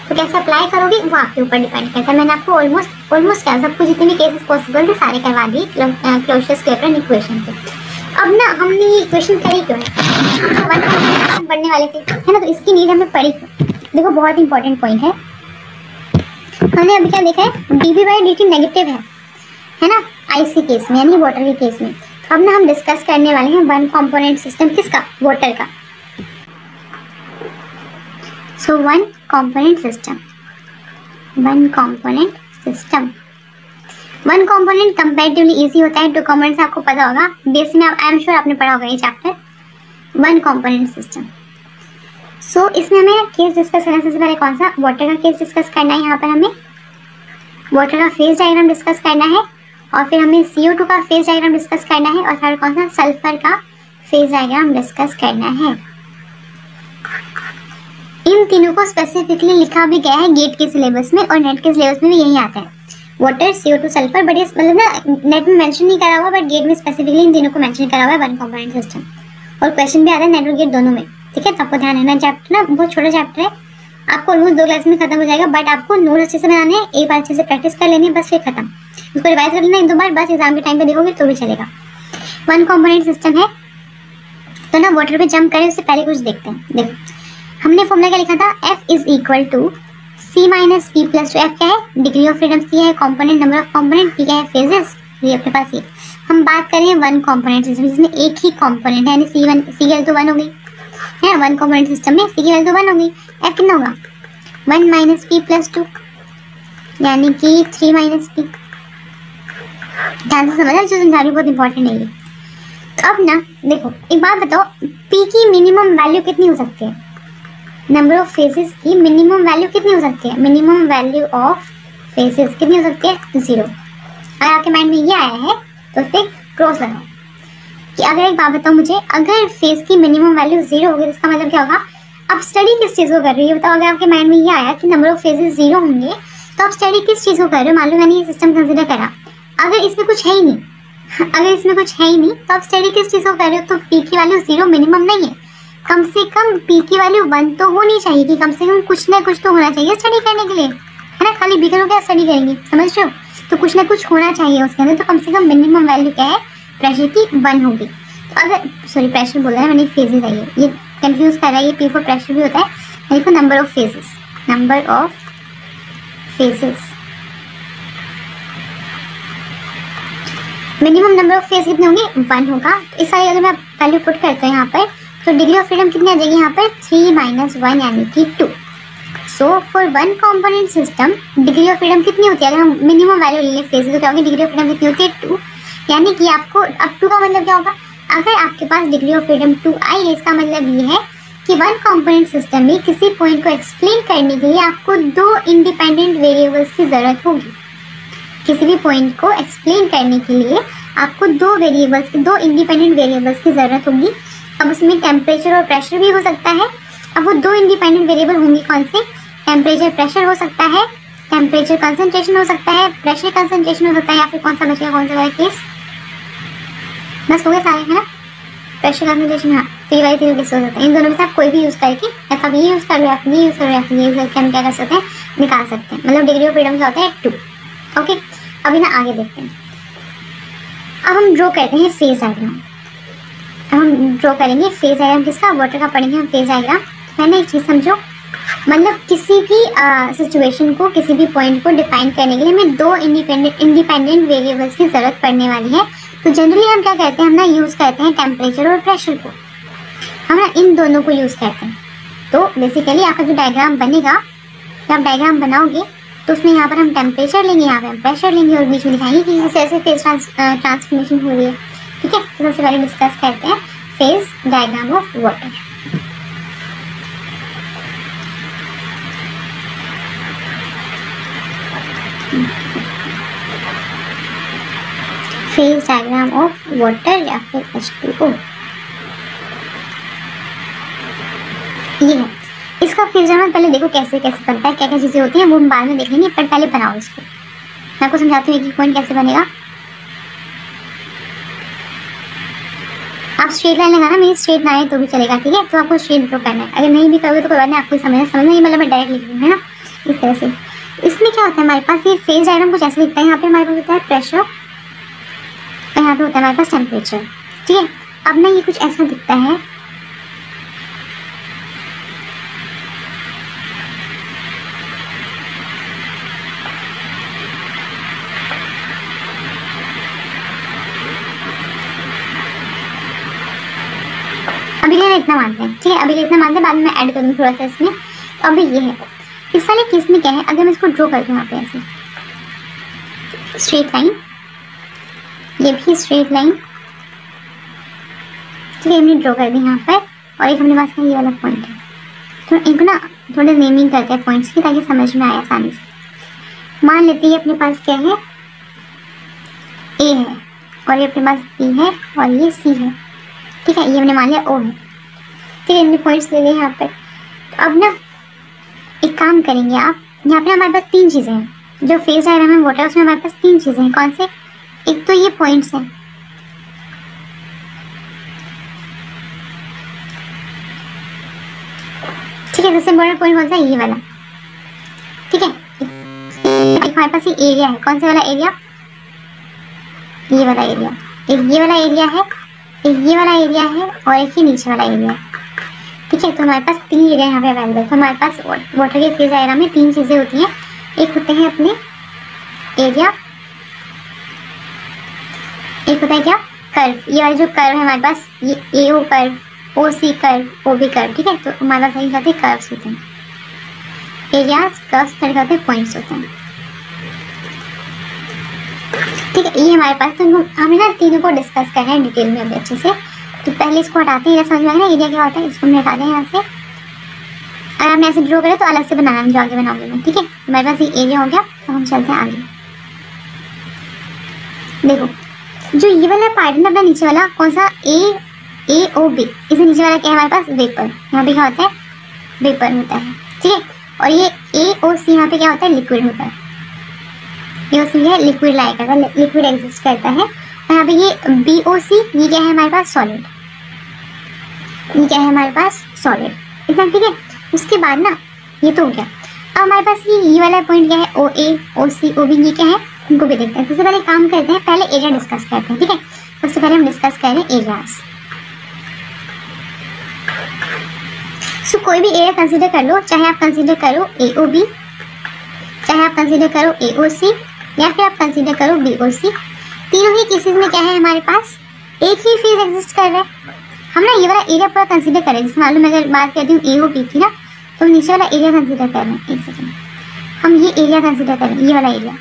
Speaker 1: तो कैसे अप्लाई करोगे वो आपके ऊपर डिपेंड करता है। मैंने आपको ऑलमोस्ट क्या सबको जितने भी केसेस पॉसिबल थे सारे करवा दिए क्लोसियस-क्लैपेरॉन इक्वेशन के। अब ना हमने ये इक्वेशन करी क्यों है, पढ़ने वाले थे, है ना, तो इसकी नीड हमें पड़ी क्यों, देखो बहुत इंपॉर्टेंट पॉइंट है। हमने अभी क्या देखा है, dp बाई dt नेगेटिव है ना आइस के केस में, यानी वाटर के केस में। अब ना हम डिस्कस करने वाले हैं वन कंपोनेंट सिस्टम, किसका, वाटर का। So one component system, one component system, one component comparatively easy होता है। टू कंपोनेंट्स आपको पता होगा, बेस में आई एम श्योर आपने पढ़ा होगा ये चैप्टर, वन कंपोनेंट सिस्टम। सो इसमें हमें केस डिस्कस करना है। सबसे पहले कौन सा, वाटर का केस डिस्कस करना है। यहाँ पर हमें वाटर का फेज डायग्राम डिस्कस करना है, और फिर हमें CO2 का फेज डायग्राम डिस्कस करना है, और थर्ड कौन सा, सल्फर का फेज डायग्राम डिस्कस करना है। इन तीनों को स्पेसिफिकली लिखा भी गया है गेट के सिलेबस में, और नेट के सिलेबस में भी यही आता है, वाटर, CO2, सल्फर। बट इस मतलब ना नेट में मेंशन नहीं करा हुआ, बट गेट में स्पेसिफिकली इन तीनों को मेंशन करा हुआ है, वन कंपोनेंट सिस्टम। और क्वेश्चन भी आता है नेट और गेट दोनों में, ठीक है। तो आपको ध्यान रखना, चैप्टर ना बहुत छोटा चैप्टर है, आपको ऑलमोस्ट 2 क्लास में खत्म हो जाएगा, बट आपको नोट अच्छे से बनाने हैं, एक बार अच्छे से प्रैक्टिस कर लेनी है, बस फिर खत्म। उसको रिवाइज कर लेना 1-2 बार, बस एग्जाम के टाइम पे देखोगे तो भी चलेगा। वन कंपोनेंट सिस्टम है, तो ना वाटर पे जंप करें उससे पहले कुछ देखते हैं। देखो हमने फॉर्मूला क्या लिखा था, F is equal to C minus P plus two. F क्या है, डिग्री ऑफ फ्रीडम, C है component number of component, P क्या है फेजेस, ये अपने पास ये। हम बात करें वन कंपोनेंट सिस्टम जिसमें एक ही कंपोनेंट है, यानी C की वैल्यू तो 1 हो गई है, वन कंपोनेंट सिस्टम में C की वैल्यू तो 1 हो गई। F कितना होगा, 1 माइनस P प्लस 2, यानी कि 3 माइनस P। ध्यान से समझना, जो समझा रही बहुत इंपॉर्टेंट है ये। तो अब ना देखो एक बात बताओ, P की मिनिमम वैल्यू कितनी हो सकती है, नंबर ऑफ फेजेस की मिनिमम वैल्यू कितनी हो सकती है, मिनिमम वैल्यू ऑफ फेजेस कितनी हो सकती है, 0। अगर आपके माइंड में ये आया है तो उस पर क्रॉस लगाओ कि अगर एक बात बताओ मुझे, अगर फेज की मिनिमम वैल्यू 0 होगी तो इसका मतलब क्या होगा, आप स्टडी किस चीज़ को कर रही हो बताओ। अगर आपके माइंड में ये आया कि नंबर ऑफ फेजेस 0 होंगे तो आप स्टडी किस चीज़ को कर रहे हो। मान लो मैंने ये सिस्टम कंसिडर करा, अगर इसमें कुछ है ही नहीं, अगर इसमें कुछ है ही नहीं तो आप स्टडी किस चीज़ को कर रहे हो। तो P की वैल्यू 0 मिनिमम नहीं है, कम से कम P की वैल्यू 1 तो होनी चाहिए, कि कम से कम कुछ ना कुछ तो होना चाहिए स्टडी करने के लिए, है ना। खाली B करो क्या स्टडी करेंगे, समझ रहे हो। तो कुछ ना कुछ होना चाहिए उसके अंदर, तो कम से कम मिनिमम वैल्यू क्या है प्रेशर की 1 होगी। तो अगर सॉरी प्रेशर बोल रहा है मैंने, फेजेस है ये कंफ्यूज कर रहा है, ये P फॉर प्रेशर भी होता है। देखो number of phases, number of phases, minimum number of phase कितने होंगे 1 होगा। तो इस सारी अगर मैं वैल्यू पुट करते हैं यहाँ पर, तो डिग्री ऑफ फ्रीडम कितनी आ जाएगी यहाँ पर 3 - 1 यानी कि 2। So for one component system degree of freedom कितनी होती है, अगर हम मिनिमम वैल्यू ले लें फेज तो क्या होगी, डिग्री ऑफ फ्रीडम कितनी होती है 2। यानी कि आपको अब 2 का मतलब क्या होगा, अगर आपके पास डिग्री ऑफ फ्रीडम 2 आई है, इसका मतलब ये है कि वन कंपोनेंट सिस्टम में किसी पॉइंट को एक्सप्लेन करने के लिए आपको 2 इंडिपेंडेंट वेरिएबल्स की जरूरत होगी। किसी भी पॉइंट को एक्सप्लेन करने के लिए आपको 2 इंडिपेंडेंट वेरिएबल्स की जरूरत होगी। अब उसमें टेम्परेचर और प्रेशर भी हो सकता है। अब वो 2 इंडिपेंडेंट वेरिएबल होंगे कौन से, टेम्परेचर प्रेशर हो सकता है, टेम्परेचर कंसंट्रेशन हो सकता है, प्रेशर कंसंट्रेशन हो सकता है, या फिर कौन सा बचेगा, कौन सा वाला केस, बस हो गए सारे है ना, प्रेशर कंसंट्रेशन। हाँ, तो ये वाले 3 केस हो सकते हैं। इन दोनों में से आप कोई भी यूज़ करके, या कभी ये यूज़ कर लो या फिर ये यूज़ कर लो या फिर ये यूज़ करके हम क्या कर सकते हैं, निकाल सकते हैं। मतलब डिग्री ऑफ फ्रीडम क्या होता है 2। ओके, अभी ना आगे देखते हैं। अब हम ड्रॉ करते हैं फेज डायग्राम। अब हम ड्रॉ करेंगे फेज डायग्राम किसका, वाटर का पढ़ेंगे हम फेज डायग्राम। पहले एक चीज़ समझो, मतलब किसी भी सिचुएशन को, किसी भी पॉइंट को डिफाइन करने के लिए हमें 2 इंडिपेंडेंट वेरिएबल्स की ज़रूरत पड़ने वाली है। तो जनरली हम क्या करते हैं, हम ना यूज़ करते हैं टेम्परेचर और प्रेशर को, हम ना इन दोनों को यूज़ करते हैं। तो बेसिकली आपका जो डायग्राम बनेगा, जब आप डायग्राम बनाओगे तो उसमें यहाँ पर हम टेम्परेचर लेंगे, यहाँ पर हम प्रेशर लेंगे और बीच में दिखाएंगे कि किस तरह से फेज ट्रांसफॉर्मेशन हो रही है। ठीक है, तो सबसे पहले डिस्कस करते हैं phase diagram of water. Phase diagram of water या फिर H2O, ये है इसका फेज डायग्राम। पहले देखो कैसे कैसे बनता है, क्या क्या चीज़ें होती हैं वो हम बाद में देख लेंगे, पर पहले बनाओ इसको। मैं आपको समझाती हूँ एक पॉइंट कैसे बनेगा। आप स्ट्रेट लाइन लगाना, मेरी स्ट्रेट ना आए तो भी चलेगा, ठीक है। तो आपको स्ट्रेट ड्रॉ करना है, अगर नहीं भी करोगे तो कोई बात नहीं, आपको समझना नहीं, मतलब मैं डायरेक्ट लिख रही हूँ है ना, इस तरह से। इसमें क्या होता है, हमारे पास ये फेज डायग्राम कुछ ऐसे दिखता है। यहाँ पे हमारे पास होता है प्रेशर और यहाँ पे होता है हमारे पास टेम्परेचर, ठीक है। अब ना ये कुछ ऐसा दिखता है, अभी लेना इतना मानते हैं, ठीक है, अभी इतना मानते हैं, बाद में मैं ऐड करूँगी थोड़ा सा इसमें। तो अभी ये है, इस वाले केस में क्या है, अगर मैं इसको ड्रॉ कर दूँ यहाँ पे ऐसे स्ट्रेट लाइन, ये भी स्ट्रेट लाइन, ठीक है, हमने ड्रॉ कर दी यहाँ पर। और एक अपने पास का ये वाला पॉइंट है, तो इनको ना थोड़े नेमिंग करते हैं पॉइंट्स की, ताकि समझ में आए आसानी से। मान लेते हैं अपने पास क्या है, ए है, और ये अपने पास बी है, और ये सी है, ठीक है, ये हमने मान लिया ओ है, ठीक है, हमने पॉइंट्स ले लिए यहाँ पर। तो अब ना एक काम करेंगे आप, यहाँ पे हमारे पास 3 चीज़ें हैं, जो फेज डायग्राम में वाटर उसमें हमारे पास 3 चीज़ें हैं। कौन से, एक तो ये पॉइंट्स हैं, ठीक है, सबसे बड़ा पॉइंट कौन सा है, ये वाला, ठीक है। एक हमारे पास ये एरिया है, कौन सा वाला एरिया, ये वाला एरिया, एक ये वाला एरिया है, एक ये वाला एरिया है, और एक ही नीचे वाला एरिया है, ठीक है। तो हमारे पास 3 एरिया यहाँ पे अवेलेबल है। तो हमारे पास वाटर के फेज डायग्राम में 3 चीज़ें होती हैं, एक होते हैं अपने एरिया, एक होता है क्या कर्व, ये वाला जो कर्व है हमारे पास, ये AO curve, OC curve, OB curve, ठीक है। तो हमारे पास यही कहते हैं कर्व्स होते हैं, एरियाज कर्व्स कहते हैं पॉइंट्स होते हैं, ठीक है। ये हमारे पास, तो हमें ना तीनों को डिस्कस करना है डिटेल में अभी अच्छे से। तो पहले इसको हटाते हैं, समझ में आएगा ना एरिया क्या होता है, इसको हमने हटा दें यहाँ से। अगर हमने ऐसे ड्रॉ करें तो अलग से बनाना है, जो आगे बनाऊंगी मैं, ठीक है। हमारे पास ये एरिया हो गया, तो हम चलते हैं आगे। देखो जो ये वाला पार्ट है ना अपना नीचे वाला, कौन सा AOB, इसे नीचे वाला क्या है हमारे पास, वेपर, यहाँ पे क्या होता है, वेपर होता है, ठीक है। और ये AOC यहाँ पे क्या होता है, लिक्विड होता है, AOC है लिक्विड लाइक करता है, लिक्विड एग्जिस्ट करता है। और यहाँ पे ये BOC, ये क्या है हमारे पास, सॉलिड, ये क्या है हमारे पास, सॉलिड, एकदम ठीक है। उसके बाद ना ये तो हो गया। अब हमारे पास ये वाला पॉइंट क्या है, OA OC OB, ये क्या है उनको भी देखते हैं। सबसे पहले काम करते हैं, पहले एरिया डिस्कस करते हैं, ठीक है। सबसे पहले हम डिस्कस करें एरियाज। सो कोई भी एरिया कंसीडर कर लो, चाहे आप कंसीडर करो AOB, चाहे आप कंसीडर करो AOC, या फिर आप कंसीडर करो BOC। तीनों ही केसेस में क्या है, हमारे पास एक ही फेज एग्जिस्ट कर रहा है। हम ना ये वाला एरिया पूरा कंसीडर करें, जैसे मालूम अगर बात करती हूँ AOB की ना, तो नीचे वाला एरिया कंसीडर कर रहे हैं। एक सेकेंड, हम ये एरिया कंसीडर करें, ये वाला एरिया,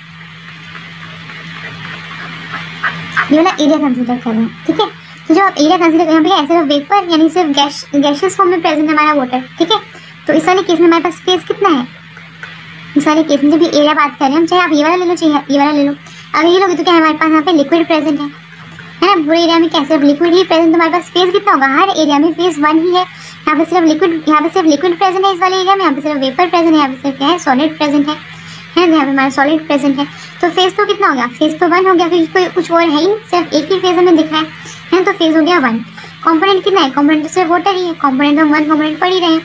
Speaker 1: ये वाला एरिया कंसीडर कर रहे हैं, ठीक है। तो जब आप एरिया कंसीडर करें ऐसे वेपर यानी सिर्फ गैसियस फॉर्म में प्रेजेंट है हमारा वाटर, ठीक है। तो इस वाले केस में हमारे पास स्पेस कितना है, इस वाले केस में जब ये एरिया बात कर रहे हैं हम, चाहे आप ये वाला ले लो चाहे ये वाला ले लो। अगर ये लोगे तो क्या हमारे पास यहाँ पे लिक्विड प्रेजेंट है ना, पूरे एरिया में कैसे लिक्विड ही प्रेजेंट, तो हमारे पास स्पेस कितना होगा, हर एरिया में फेज 1 ही है। यहाँ पे सिर्फ लिक्विड प्रेजेंट है इस वाले एरिया में, यहाँ पे सिर्फ वेपर प्रेजेंट है, यहाँ पे सिर्फ क्या है, सॉलिड प्रेजेंट है ना, यहाँ पे हमारा सॉलिड प्रेजेंट है। तो फेज तो कितना हो गया, फेज तो 1 हो गया, क्योंकि कोई कुछ और है ही, सिर्फ एक ही फेज हमें दिख रहा है, तो फेज हो गया 1। कॉम्पोनेंट कितना है, कॉम्पोनेंट तो सिर्फ वाटर ही है, कॉम्पोनेंट हम 1 कॉम्पोनेंट पढ़ ही रहे हैं।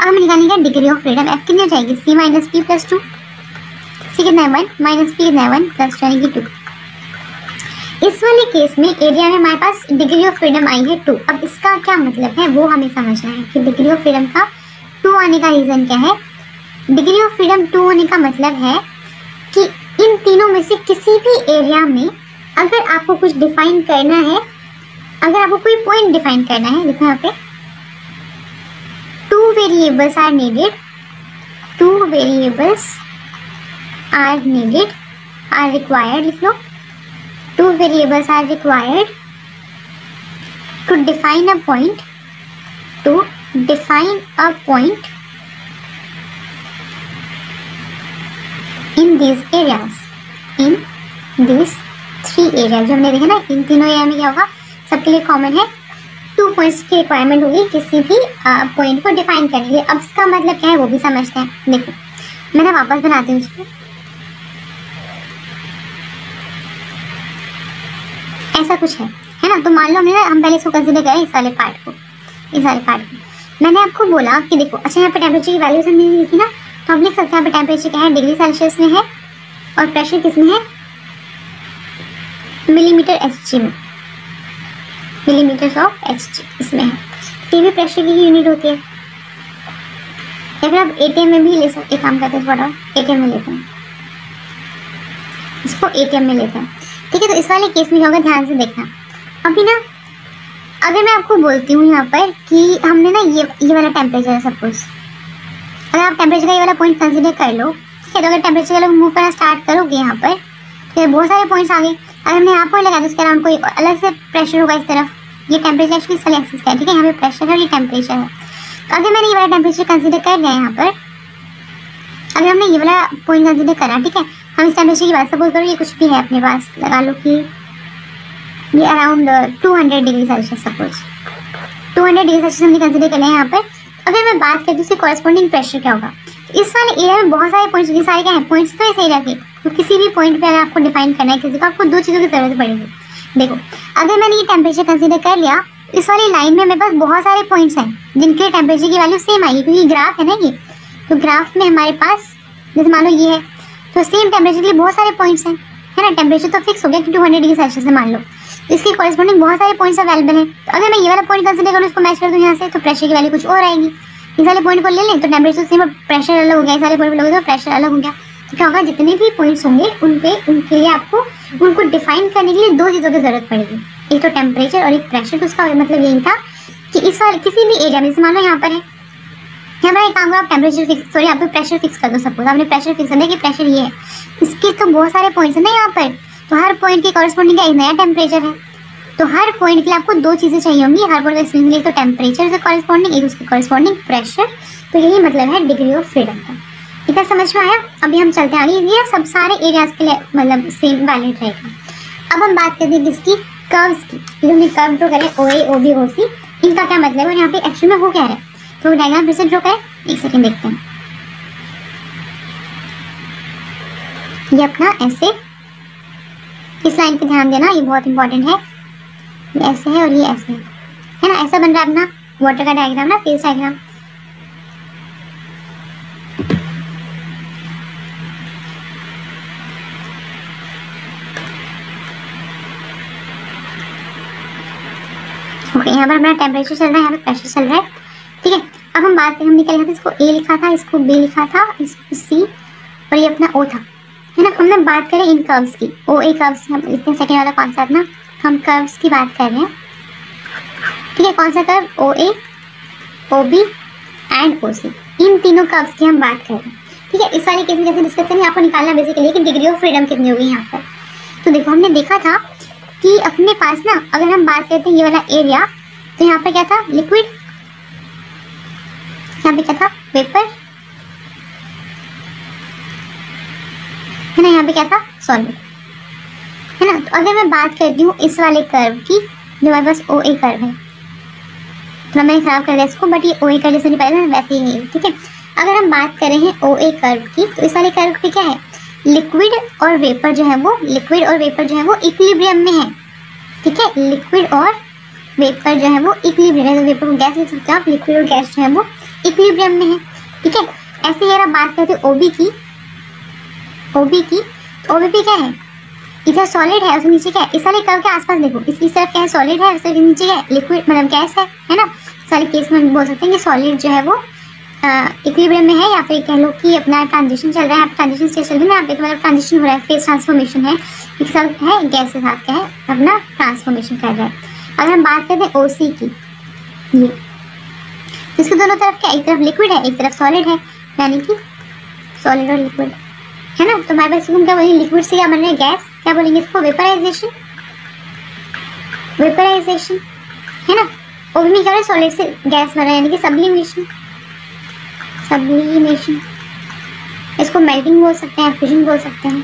Speaker 1: अब हम निकालेंगे डिग्री ऑफ फ्रीडम, F कितनी हो जाएगी, C minus P plus 2, C कितना है 1 माइनस P कितना है 1 प्लस 2 यानी कि 2। इस वाले केस में एरिया में हमारे पास डिग्री ऑफ फ्रीडम आई है 2। अब इसका क्या मतलब है वो हमें समझना है कि डिग्री ऑफ फ्रीडम का 2 आने का रीज़न क्या है। डिग्री ऑफ फ्रीडम 2 होने का मतलब है कि इन तीनों में से किसी भी एरिया में अगर आपको कुछ डिफाइन करना है, अगर आपको कोई पॉइंट डिफाइन करना है, देखो यहाँ पे 2 variables are needed, 2 variables are needed, are required, लिख लो 2 variables are required to define a point, to define a point in these areas, in these 3 areas। जो हमने देखा ना, इन तीनों एरिया में क्या होगा, सबके लिए कॉमन है 2 पॉइंट्स की रिक्वायरमेंट होगी किसी भी पॉइंट को डिफाइन करने के लिए। अब इसका मतलब क्या है वो भी समझते हैं। देखो मैं ना वापस बनाती हूँ इसको, ऐसा कुछ है ना। तो मान लो हमने ना, हम पहले इसको कंसीडर करें इस वाले पार्ट को, इस वाले पार्ट को। मैंने आपको बोला कि देखो, अच्छा यहाँ पे टेम्परेचर की वैल्यूज हमने लिखी ना, तो हम लिख सकते हैं यहाँ पे टेम्परेचर क्या है, डिग्री सेल्सियस में है, और प्रेशर किस में है, मिलीमीटर Hg में, मिलीमीटर्स ऑफ Hg इसमें है। ये भी प्रेशर की ही यूनिट होती है। या फिर आप ATM में भी ले सकते, एक काम करते हैं थोड़ा ATM में लेते हैं, इसको ATM में लेते हैं, ठीक है। तो इस वाले केस में क्या होगा, ध्यान से देखना। अभी ना अगर मैं आपको बोलती हूँ यहाँ पर कि हमने ना ये वाला टेम्परेचर है, सपोज अगर आप टेम्परेचर का ये वाला पॉइंट कंसीडर कर लो, ठीक है। तो अगर टेम्परेचर का लोग मूव करना स्टार्ट करोगे यहाँ पर, तो बहुत सारे पॉइंट्स आ गए। अगर हमने यहाँ पॉइंट लगाया तो उसके अराउंड कोई अलग से प्रेशर होगा इस तरफ, ये टेम्परेचर एक्चुअली इस वाले एक्सिस का है, ठीक है। यहाँ पे प्रेशर है और ये टेम्परेचर है। तो अगर मैंने ये वाला टेम्परेचर कंसीडर कर लिया यहाँ पर, अगर हमने ये वाला पॉइंट कंसीडर करा, ठीक है, हम इस टेम्परेचर की बात सपोज करो ये कुछ भी है अपने पास, लगा लो कि ये around 200 degree Celsius, suppose 200 degree Celsius हमने कंसीडर कर लिया यहाँ पर। अगर मैं बात करती हूँ उसके कॉरेस्पॉन्डिंग प्रेशर क्या होगा, तो इस वाले एरिया में बहुत सारे पॉइंट्स, ये सारे क्या हैं, पॉइंट्स तो ऐसे ही रखे। तो किसी भी पॉइंट पे अगर आपको डिफाइन करना है किसी को, आपको 2 चीज़ों की जरूरत पड़ेगी। देखो अगर मैंने ये टेम्परेचर कंसीडर कर लिया, इस वाली लाइन में मेरे पास बहुत सारे पॉइंट्स हैं जिनके टेम्परेचर की वैल्यू सेम आएगी, क्योंकि ग्राफ है ना ये। तो ग्राफ में हमारे पास जैसे मान लो ये है, तो सेम टेम्परेचर के लिए बहुत सारे पॉइंट्स हैं, है ना। टेम्परेचर तो फिक्स हो गया कि 200 डिग्री सेल्सियस है मान लो, इसके कॉरेस्पॉन्डिंग बहुत सारे पॉइंट्स अवेलेबल हैं। तो अगर मैं ये वाला पॉइंट कंसीडर करूँ, इसको मैच कर दूँ यहाँ से, तो प्रेशर की वैल्यू कुछ और आएगी। इस वाले पॉइंट को ले लें तो टेम्परेचर सेम, प्रेशर अलग हो गया, इस वाले पॉइंट पर लोगे तो प्रेशर अलग हो गया। तो क्या होगा, जितने भी पॉइंट्स होंगे उनके लिए आपको उनको डिफाइन करने के लिए 2 चीज़ों की जरूरत पड़ेगी, एक तो टेम्परेचर और एक प्रेशर। तो उसका मतलब यही था कि इस वाले किसी भी एरिया में, जैसे मान लो यहाँ पर है, यहाँ पर एक काम करो आप टेम्परेचर फिक्स, सॉरी आप प्रेशर फिक्स कर दो। सपोज आपने प्रेशर फिक्स कर दिया कि प्रेशर ये है, इसके तो बहुत सारे पॉइंट्स हैं ना यहाँ पर, तो हर पॉइंट के कॉरेस्पॉन्डिंग का एक नया टेम्परेचर है। तो हर पॉइंट के लिए आपको 2 चीज़ें चाहिए होंगी हर पॉइंट को एक्सप्लेन के लिए, तो टेम्परेचर से कॉरेस्पॉन्डिंग, एक उसके कॉरेस्पॉन्डिंग प्रेशर। तो यही मतलब है डिग्री ऑफ फ्रीडम का। इतना समझ में आया। अभी हम चलते आगे, ये सब सारे एरियाज के लिए मतलब सेम वैलिड रहेगा। अब हम बात करते हैं किसकी, कर्व्स की। जो हमने कर्व ड्रॉ करें OA OB OC, इनका क्या मतलब है और यहाँ पे एक्चुअल में हो क्या है, तो डायग्राम फिर से ड्रॉ करें, एक सेकेंड देखते हैं। ये अपना ऐसे, इस लाइन पे ध्यान देना, ये बहुत इंपॉर्टेंट है। ये ऐसे है और ये ऐसे है ना, ऐसा बन रहा है अपना वाटर का डायग्राम ना, फेज डायग्राम। ओके, यहाँ पर हमारा टेम्परेचर चल रहा है, यहाँ पे प्रेशर चल रहा है। ठीक है, अब हम बात करें, हमने क्या लिखा था, इसको ए लिखा था, इसको बी लिखा था, इसको सी, और ये अपना ओ था, है ना। हमने बात करें इन कर्व्स की, ओ ए कर्व्स हम लिखते हैं, सेकेंड वाला कौन सा अपना, हम कर्व्स की बात कर रहे हैं। ठीक है, कौन सा curve, O A, O B and O C, इन तीनों कर्व्स की हम बात कर रहे हैं। ठीक है, इस वाले केस में कैसे डिस्कस करेंगे, आपको निकालना बेसिकली कि डिग्री ऑफ फ्रीडम कितनी होगी यहाँ पर। तो देखो, हमने देखा था कि अपने पास ना, अगर हम बात करते हैं ये वाला एरिया, तो यहाँ पर क्या था, लिक्विड, यहाँ पे क्या था, वेपर, है ना, यहाँ पे क्या था, सॉलिड, है ना। तो अगर मैं बात करती हूँ इस वाले कर्व की, जो हमारे पास ओ ए कर्व है, तो मैंने खराब कर दिया इसको, बट ये ओ ए कर्व जैसे नहीं पहले वैसे ही है। ठीक है, अगर हम बात कर रहे हैं ओ ए कर्व की, तो इस वाले कर्व पे क्या है, लिक्विड और वेपर जो है वो, लिक्विड और वेपर जो है वो इक्विलिब्रियम में है। ठीक है, लिक्विड और वेपर जो है वो इक्विलिब्रियम है, तो वेपर को गैस लिख सकते हो आप, लिक्विड और गैस जो है वो इक्विलिब्रियम में है। ठीक है, ऐसे ही अगर आप बात करते हो ओबी की, ओबी की, तो ओबी पे क्या है, इधर सॉलिड है, उसके नीचे क्या है, इस वाले कर्व के आसपास देखो, इसकी तरफ क्या है, सॉलिड है, उसके नीचे क्या है, लिक्विड मतलब गैस है ना। इस वाले केस में बोल सकते हैं कि सॉलिड जो है वो इक्विलिब्रियम में है, या फिर कह लो कि अपना ट्रांजिशन चल रहा है, ट्रांजिशन स्टेज चल रही है ना, यहाँ पे तो मतलब ट्रांजिशन हो रहा है, फेज ट्रांसफॉर्मेशन है, एक साथ है गैस के साथ क्या है, अपना ट्रांसफॉर्मेशन कर रहा है। अगर हम बात करते हैं ओसी की, ये इसके दोनों तरफ क्या, एक तरफ लिक्विड है, एक तरफ सॉलिड है, यानी कि सॉलिड और लिक्विड, है ना। तो हमारे पास हम क्या बोलेंगे, लिक्विड से क्या बन रहा है, गैस, क्या बोलेंगे इसको, वेपराइजेशन, वेपराइजेशन, है ना। ओबी में क्या हो रहा है, सॉलिड से गैस बन रहा है, यानी कि सब्लिमेशन, सब्लिमेशन, इसको मेल्टिंग बोल सकते हैं, फ्यूजन बोल सकते हैं।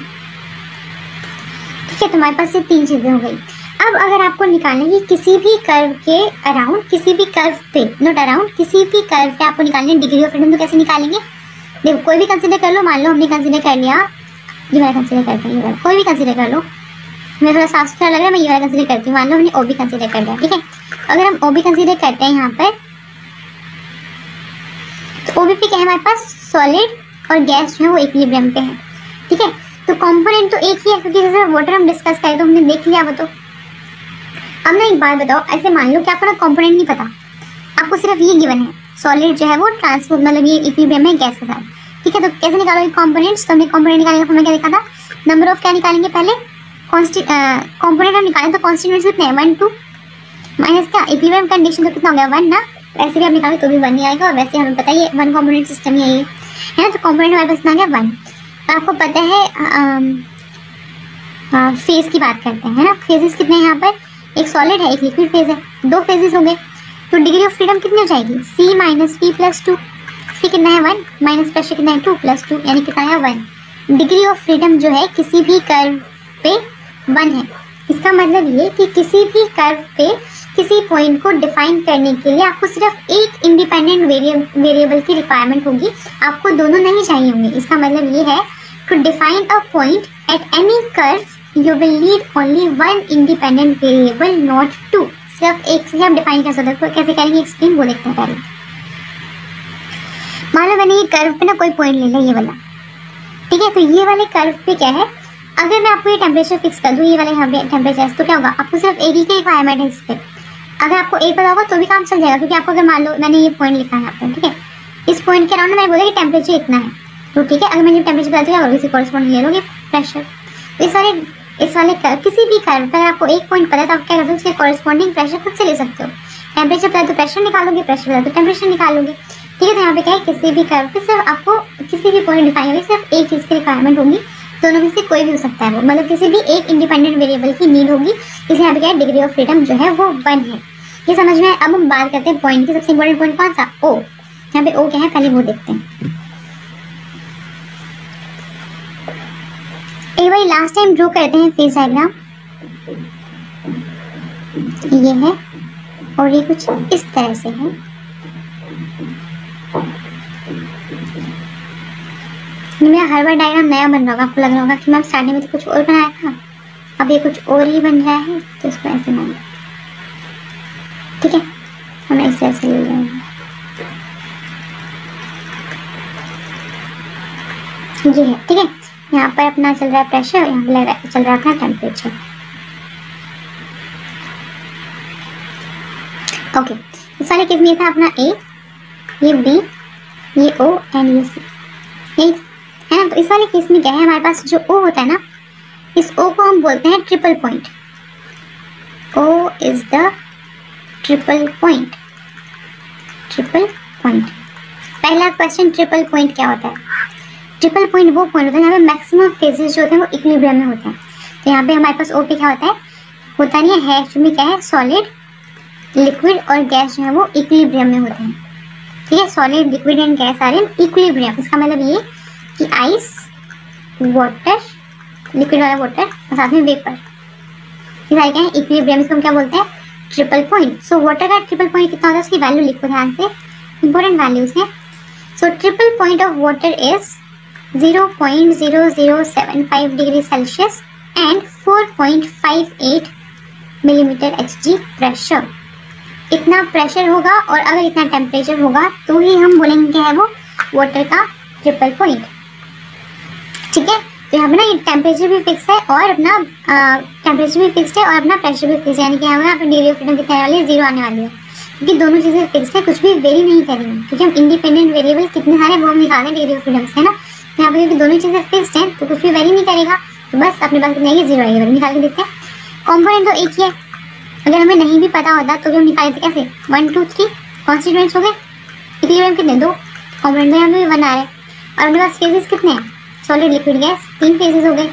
Speaker 1: ठीक है, तो हमारे पास ये तीन चीजें हो गई। अब अगर आपको निकालना है कि किसी भी कर्व के अराउंड, किसी भी कर्व पे, नॉट अराउंड, किसी भी कर्व पे आपको निकालना है डिग्री ऑफ फ्रीडम, तो कैसे निकालेंगे, देखो कोई भी कंसीडर कर लो, मान लो हमने कंसीडर कर लिया, ये वाला कंसीडर करते हैं, ये वाला कोई भी कंसीडर कर लो, मुझे थोड़ा साफ सुथरा लग रहा है, मैं ये वाला कंसीडर करती हूँ, मान लो हमने ओबी कंसीडर कर लिया। ठीक है, अगर हम ओबी कंसीडर करते हैं यहाँ पर, तो ओबी पे क्या है हमारे पास, सॉलिड और गैस जो है वो इक्विलिब्रियम पे है। ठीक है, तो कंपोनेंट तो एक ही है, क्योंकि जैसे वाटर हम डिस्कस करें तो हमने देख लिया वो। तो अब ना एक बात बताओ, ऐसे मान लो कि आपको ना कंपोनेंट नहीं पता, आपको सिर्फ ये गिवन है, सॉलिड जो है वो ट्रांसफॉर्म मतलब ये इक्विलिब्रियम है गैस के साथ। ठीक है, तो कैसे निकालोगे कंपोनेंट्स, तो हमने कंपोनेंट निकालने का हमने क्या देखा था, नंबर ऑफ क्या निकालेंगे पहले, कंपोनेंट हम निकालें तो कॉन्स्टिट्यूएंट्स कितने हैं, 1 2 माइनस क्या, इक्विलिब्रियम कंडीशन तो कितना हो गया, 1 ना, वैसे भी आप निकालें तो भी 1 ही आएगा, और वैसे हमें पता है 1 कंपोनेंट सिस्टम ही है ये, है ना। तो कंपोनेंट हमारे पास कितना आ गया, 1। आपको पता है फेज की बात करते हैं, है ना, फेजेस कितने हैं यहाँ पर, एक सॉलिड है, एक लिक्विड फेज है, 2 फेजेस हो गए, तो डिग्री ऑफ फ्रीडम कितनी हो जाएगी, c minus p plus 2, c कितना है 1, माइनस प्रेशर कितना है 2 प्लस 2, यानी कितना है 1। डिग्री ऑफ फ्रीडम जो है किसी भी कर्व पे 1 है। इसका मतलब ये कि किसी भी कर्व पे किसी पॉइंट को डिफाइन करने के लिए आपको सिर्फ एक इंडिपेंडेंट वेरिएबल की रिक्वायरमेंट होगी, आपको दोनों नहीं चाहिए होंगे। इसका मतलब ये है, to define a point at any curve you will need only one independent variable, not two। सिर्फ एक से आप डिफाइन कर सकते हो, कैसे करेंगे एक्सप्लेन वो देखते हैं पहले। मान लो मैंने ये कर्व पे ना कोई पॉइंट ले लिया, ये वाला, ठीक है, तो ये वाले कर्व पे क्या है, अगर मैं आपको ये टेम्परेचर फिक्स कर दूँ, ये वाला यहाँ पे टेम्परेचर, तो क्या होगा, आपको सिर्फ एक ही की रिक्वायरमेंट है इस पर। अगर आपको एक पता होगा तो भी काम चल जाएगा, क्योंकि आपको अगर मान लो मैंने ये पॉइंट लिखा है यहाँ पर, ठीक है, इस पॉइंट के अराउंड मैं बोला कि टेम्परेचर इतना है, तो ठीक है, अगर मैंने टेम्परेचर बता दिया, इसी कॉरेस्पॉन्डिंग ले लोगे प्रेशर। तो इस वाले किसी भी कर्व पर आपको एक पॉइंट पता है तो आप क्या करते हो, उसके कॉरेस्पॉन्डिंग प्रेशर खुद से ले सकते हो। टेम्परेचर पता है तो प्रेशर निकालोगे, प्रेशर पता है तो टेम्परेचर निकालोगे। ठीक है, तो यहाँ पे क्या है, किसी भी कर्व पे सिर्फ आपको किसी भी पॉइंट डिफाइन होगी, सिर्फ एक चीज़ की रिक्वायरमेंट होगी, दोनों में से कोई भी हो सकता है वो, मतलब किसी भी एक इंडिपेंडेंट वेरिएबल की नीड होगी। इसलिए यहाँ पे क्या है, डिग्री ऑफ फ्रीडम जो है वो 1 है। ये समझ में आए। अब हम बात करते हैं पॉइंट की, सबसे इंपॉर्टेंट पॉइंट कौन सा, ओ। यहाँ पे ओ क्या है, पहले वो देखते हैं। एक बार लास्ट टाइम ड्रॉ करते हैं फेज डायग्राम, ये है और ये कुछ इस तरह से है। मेरा हर बार डायग्राम नया बन रहा होगा, आपको लग रहा होगा कि मैम स्टार्टिंग में तो कुछ और बनाया था, अब ये कुछ और ही बन रहा है, तो इसको ऐसे मान लो। ठीक है, हम इस तरह से ले जाएंगे, ये है। ठीक है, यहाँ पर अपना चल रहा है प्रेशर, यहाँ पर चल रहा है अपना टेम्परेचर। ओके, इस वाले केस में ये था अपना ए, ये बी, ये ओ एंड ये सी, ठीक है ना। तो इस वाले केस में क्या है, हमारे पास जो ओ होता है ना, इस ओ को हम बोलते हैं triple point. O is the triple point, triple point. पहला क्वेश्चन, ट्रिपल पॉइंट क्या होता है? ट्रिपल पॉइंट वो पॉइंट होता है यहाँ पे मैक्सिमम फेजेस जो होते हैं वो इक्विलिब्रियम में होते हैं। तो यहाँ पे हमारे पास ओ पे क्या होता नहीं है एक्चुअली क्या है, सॉलिड, लिक्विड और गैस जो है वो इक्विलिब्रियम में होते हैं, ठीक है। Solid, liquid and gas are in equilibrium. इसका मतलब ये कि आइस, वाटर, लिक्विड वाला वाटर और साथ में वेपर, ये सारे क्या है इक्विलिब्रियम। इसको हम क्या बोलते हैं, ट्रिपल पॉइंट। सो वाटर का ट्रिपल पॉइंट कितना होता है, उसकी वैल्यू लिखो ध्यान से, इंपॉर्टेंट वैल्यूज है। सो triple point of water is 0.0075 degree Celsius and 4.58 millimetre Hg pressure. इतना प्रेशर होगा और अगर इतना टेम्परेचर होगा तो ही हम बोलेंगे क्या है वो वाटर का ट्रिपल पॉइंट, ठीक है। तो यहाँ पे ना ये टेम्परेचर भी फिक्स है और अपना टेम्परेचर भी फिक्स है और अपना प्रेशर भी फिक्स है, यानी कि यहाँ पे डिग्री ऑफ फ्रीडम कितने आने वाली है, 0 आने वाली है, क्योंकि दोनों चीज़ें फिक्स है, कुछ भी वेरी नहीं करेंगे, क्योंकि हम इंडिपेंडेंट वेरिएबल कितने सारे वो हम निकाल रहे हैं डिग्री ऑफ फ्रीडम से, है ना। यहाँ पे क्योंकि दोनों चीज़ें फिक्स हैं तो कुछ भी वेरी नहीं करेगा, तो बस अपने पास कितने आएगी, 0 आएगी। निकाल के देखते हैं। कॉम्पोनेंट तो एक ही है, अगर हमें नहीं भी पता होता तो भी हम निकाल देते कैसे, 1 2 3 कॉन्स्टिट्यूएंट्स हो गए, इक्विलिब्रियम कितने, 2, कॉम्पोनेंट में यहाँ पे 1 आ रहा है और अपने पास फेजेस कितने हैं, सॉलिड, लिक्विड, गैस, 3 फेजेस हो गए।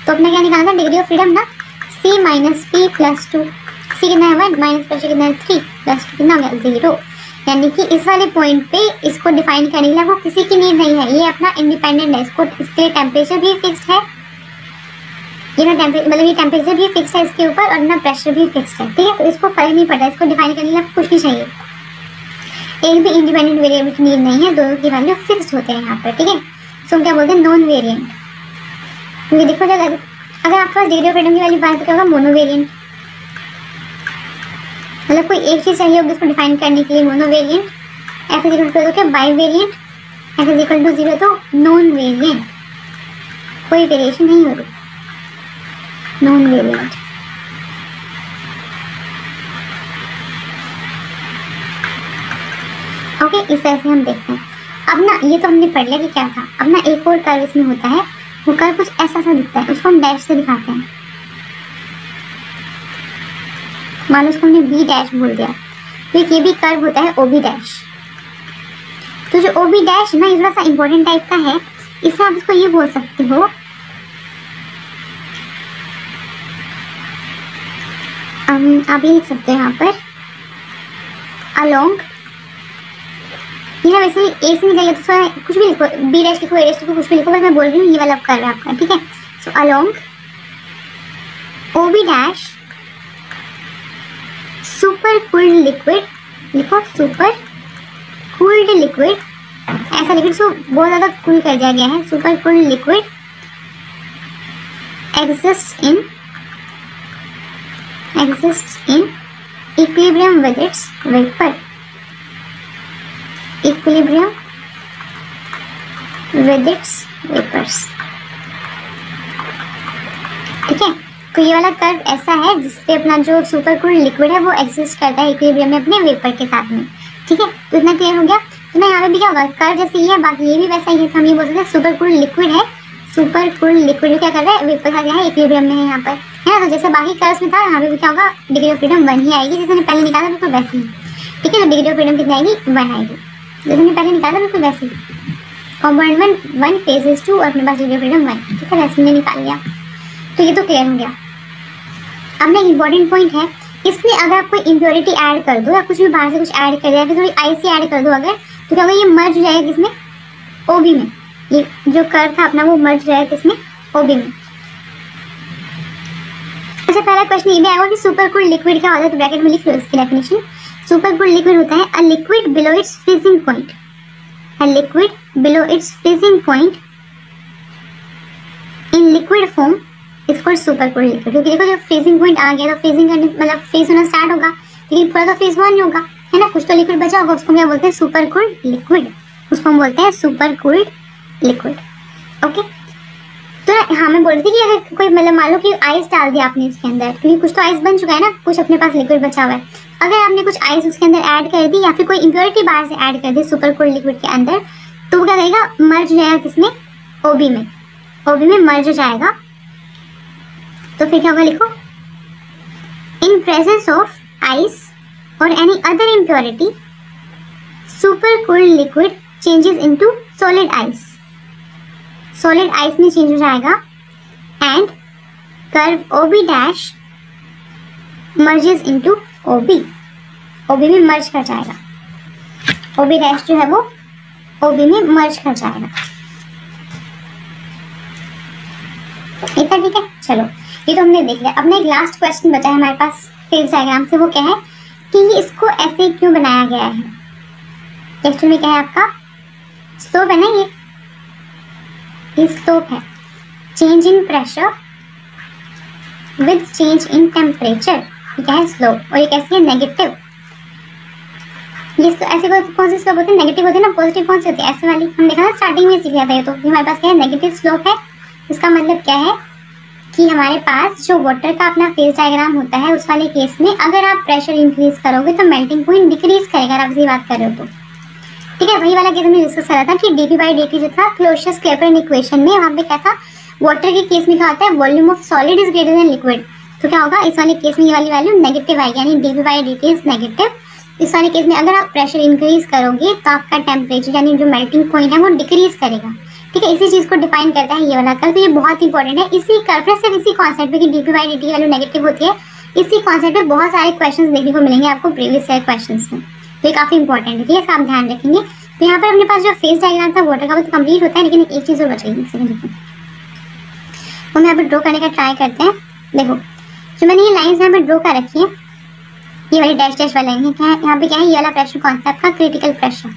Speaker 1: तो अपना क्या निकालना है, डिग्री ऑफ फ्रीडम ना C minus P plus 2, C कितना है 1, माइनस प्रेशर कितना है 3, प्लस 2 कितना हो गया 0। यानी कि इस वाले पॉइंट पे इसको डिफाइन करने के लिए वो किसी की नीड नहीं है, ये अपना इंडिपेंडेंट है। इसको इसके टेम्परेचर भी फिक्स्ड है, ये ना मतलब ये टेम्परेचर भी फिक्स है इसके ऊपर और ना प्रेशर भी फिक्स है, ठीक है। तो इसको फर्क नहीं पड़ता, इसको डिफाइन करने के लिए कुछ नहीं चाहिए, एक भी इंडिपेंडेंट वेरिएबल की नीड नहीं है, दोनों की वैल्यू फिक्स्ड होते हैं यहाँ पर, ठीक है। सो हम क्या बोलते हैं, नॉन वेरिएंट। क्योंकि देखो अगर आपके पास डिग्री ऑफ फ्रीडम की वैल्यू 5 तो क्या होगा, मोनो वेरिएंट, मतलब कोई एक चीज़ चाहिए होगी इसको डिफाइन करने के लिए, mono variant. F is equal to क्या, bi variant, F is equal to 0 तो नॉन वेरिएंट, कोई वेरिएशन नहीं होगी, नॉन वेरिएंट। ओके, इस तरह से हम देखते हैं। अब ना ये तो हमने पढ़ लिया कि क्या था। अब ना एक और कर्व इसमें होता है, वो कर्व कुछ ऐसा सा दिखता है, उसको हम डैश से दिखाते हैं। मान लो उसको हमने बी डैश बोल दिया, तो ये भी कर्व होता है OB डैश। तो जो OB डैश ना ये थोड़ा सा इंपॉर्टेंट टाइप का है, इसमें आप इसको ये बोल सकते हो, आप ये लिख सकते हो यहाँ पर अलोंग, ये ना वैसे ए से निकलेगा तो कुछ भी लिखो, बी डैश लिखो, ए डैश लिखो, कुछ भी लिखो, बस मैं बोल रही हूँ ये वाला कर्व है आपका, ठीक है। So along OB dash super cooled liquid, लिखो सुपर कूल्ड लिक्विड, ऐसा लिक्विड सो बहुत ज़्यादा कूल कर दिया गया है, super cooled liquid exists in equilibrium with its vapor, equilibrium with its vapors, ठीक है। तो ये वाला कर्व ऐसा है जिससे अपना जो सुपर कूल्ड लिक्विड है वो एग्जिस्ट करता है इक्विलिब्रियम में अपने वेपर के साथ में, ठीक है। तो इतना क्लियर हो गया। तो ना यहाँ पे भी क्या होगा, कर्व जैसे ही है, बाकी ये भी वैसा ही है। हम ये बोल सकते हैं सुपर कूल्ड लिक्विड है, सुपर कूल्ड लिक्विड क्या कर रहा है, वेपर का क्या है, इक्विलिब्रियम में है यहाँ पर, है ना। तो जैसे बाकी कर्व्स में था, यहाँ पे भी क्या होगा, डिग्री ऑफ फ्रीडम 1 ही आएगी, जैसे मैंने पहले निकाला बिल्कुल वैसे ही, ठीक है। तो डिग्री ऑफ फ्रीडम कितनी आएगी, 1 आएगी, जैसे मैंने पहले निकाला बिल्कुल वैसे ही। कॉम्पोनेंट 1 फेजेस 2 और अपने पास डिग्री ऑफ फ्रीडम 1, ठीक है, वैसे मैंने निकाल लिया। तो ये तो क्लियर हो गया। अब ना इंपॉर्टेंट पॉइंट है, इसमें अगर आप कोई इम्प्योरिटी ऐड कर दो या कुछ भी बाहर से कुछ ऐड कर दिया, फिर थोड़ी आइस ऐड कर दो अगर, तो क्या होगा, ये मर्ज हो जाएगा किसमें, OB में। ये जो कर्व था अपना वो मर्ज हो जाएगा किसमें, OB में। अच्छा, पहला क्वेश्चन ये भी आएगा कि सुपर कूल्ड लिक्विड क्या होता है, तो ब्रैकेट में लिख लो इसकी डेफिनेशन। सुपर कूल्ड लिक्विड होता है a liquid below it's freezing point, a liquid below it's freezing point in liquid form इसको सुपर कूल्ड लिक्विड। क्योंकि देखो जब फ्रीजिंग पॉइंट आ गया तो फ्रीजिंग करने मतलब फ्रीज होना स्टार्ट होगा, लेकिन पूरा तो फ्रीज हुआ नहीं होगा, है ना, कुछ तो लिक्विड बचा होगा, उसको क्या बोलते हैं, सुपर कूल्ड लिक्विड, उसको हम बोलते हैं सुपर कूल्ड लिक्विड। ओके, तो हाँ मैं बोल रही थी कि अगर कोई मतलब मान लो कि आइस डाल दिया आपने इसके अंदर, क्योंकि कुछ तो आइस बन चुका है ना, कुछ अपने पास लिक्विड बचा हुआ है, अगर आपने कुछ आइस उसके अंदर ऐड कर दी या फिर कोई इम्प्योरिटी बाहर से ऐड कर दी सुपर कोल्ड लिक्विड के अंदर, तो वो क्या करेगा, मर्ज हो जाएगा किसमें, ओबी में, ओबी में मर्ज हो जाएगा। तो फिर क्या होगा, लिखो इन प्रेजेंस ऑफ आइस और any other impurity super cold liquid changes into solid ice, solid ice में चेंज हो जाएगा and curve OB dash merges into OB, OB में मर्ज कर जाएगा, ओबी डैश जो है वो ओबी में मर्ज कर जाएगा। इतना ठीक है। चलो ये तो हमने देख लिया। अब ना एक लास्ट क्वेश्चन बचा है हमारे पास फेज डायग्राम से, वो क्या है कि इसको ऐसे क्यों बनाया गया है। एक्चुअली में क्या है, आपका स्लोप है ना, ये स्लोप है, change in pressure with change in temperature, क्या है स्लोप, और ये कैसी है, नेगेटिव। ये ऐसे कौन से स्लोप होते हैं, नेगेटिव होते हैं ना, पॉजिटिव कौन से होते हैं, ऐसे वाली हम देखा ना स्टार्टिंग में सीख लिया था। ये तो हमारे पास क्या है, नेगेटिव स्लोप है। इसका मतलब क्या है कि हमारे पास जो वाटर का अपना फेज डायग्राम होता है, उस वाले केस में अगर आप प्रेशर इंक्रीज करोगे तो मेल्टिंग पॉइंट डिक्रीज करेगा, अगर आप इसी बात कर रहे हो तो। ठीक है, वही वाला केस हमने डिस्कस करा था कि dp by dt जो था क्लोसियस-क्लैपेरॉन इक्वेशन में, वहाँ पे क्या था, वाटर के केस में क्या होता है, volume of solid is greater then liquid. तो क्या होगा, इस वाले केस में ये वाली वैल्यू नेगेटिव आएगी, यानी dp by dt is negative. इस वाले केस में अगर आप प्रेशर इंक्रीज करोगे तो आपका टेम्परेचर यानी जो मेल्टिंग पॉइंट है वो डिक्रीज करेगा। ठीक है, इसी चीज को डिफाइन करता है ये वाला कर्व। तो ये बहुत इंपॉर्टेंट है, इसी कर्व पे सिर्फ इसी कॉन्सेप्ट पे कि dp by dt value negative होती है, इसी कॉन्सेप्ट पे बहुत सारे क्वेश्चंस देखने को मिलेंगे आपको प्रीवियस ईयर क्वेश्चंस में। तो ये काफी इंपॉर्टेंट है, ठीक है, इसका आप ध्यान रखेंगे। तो यहाँ पर अपने पास जो फेज डायग्राम था वाटर का वो तो कंप्लीट होता है, लेकिन एक चीज और बच गई, वो मैं यहाँ पर ड्रॉ करने का ट्राई करते हैं। देखो जो मैंने ये लाइन्स यहाँ पे ड्रॉ कर रखी है, ये वाली डैश डैश वाली लाइन है, क्या है यहाँ पे, क्या है, ये वाला प्रेशर कॉन्सेप्ट का क्रिटिकल प्रेशर,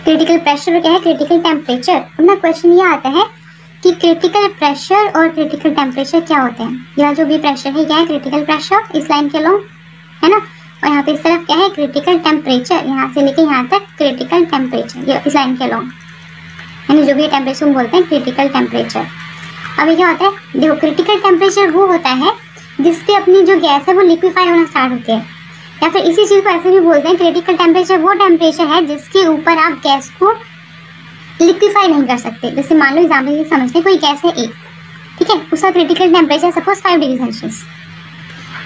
Speaker 1: क्रिटिकल प्रेशर क्या है, क्रिटिकल टेम्परेचर। अपना क्वेश्चन ये आता है कि क्रिटिकल प्रेशर और क्रिटिकल टेम्परेचर क्या होते हैं। यह जो भी प्रेशर है क्या है, क्रिटिकल प्रेशर इस लाइन के लॉन्ग है ना, और यहाँ पे इस तरफ क्या है, क्रिटिकल टेम्परेचर, यहाँ से लेके यहाँ तक क्रिटिकल टेम्परेचर, ये इस लाइन के लॉन्ग, यानी जो भी टेम्परेचर हम बोलते हैं क्रिटिकल टेम्परेचर। अब ये क्या होता है, देखो क्रिटिकल टेम्परेचर वो होता है जिसपे अपनी जो गैस है वो लिक्विफाई होना स्टार्ट होती है, या फिर इसी चीज़ को ऐसे भी बोलते हैं, क्रिटिकल टेम्परेचर वो टेम्परेचर है जिसके ऊपर आप गैस को लिक्विफाई नहीं कर सकते। जैसे मान लो एग्जाम्पल से समझते हैं, कोई गैस है A, ठीक है, उसका critical temperature suppose 5 degree Celsius.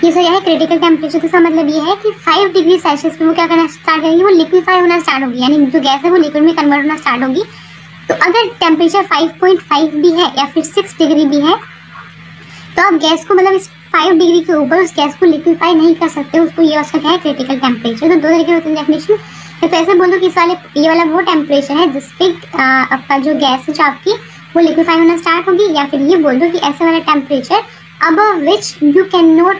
Speaker 1: ये सो है क्रिटिकल टेम्परेचर, तो इसका मतलब ये है कि 5 डिग्री सेल्सियस पे वो क्या करना स्टार्ट करेगी, वो लिक्विफाई होना स्टार्ट होगी, यानी जो गैस है वो लिक्विड में कन्वर्ट होना स्टार्ट होगी। तो अगर टेम्परेचर 5.5 भी है या फिर 6 डिग्री भी है, तो आप गैस को मतलब इस 5 डिग्री के ऊपर उस गैस को लिक्विफाई नहीं कर सकते, उसको ये उसका क्या है, क्रिटिकल टेम्परेचर। तो दो तरीके होते हैं डेफिनेशन, तो ऐसे बोल दो कि इस वाले ये वाला वो टेम्परेचर है जिस पे आपका जो गैस है जो आपकी वो लिक्विफाई होना स्टार्ट होगी, या फिर ये बोल दो कि ऐसे वाला temperature above which you cannot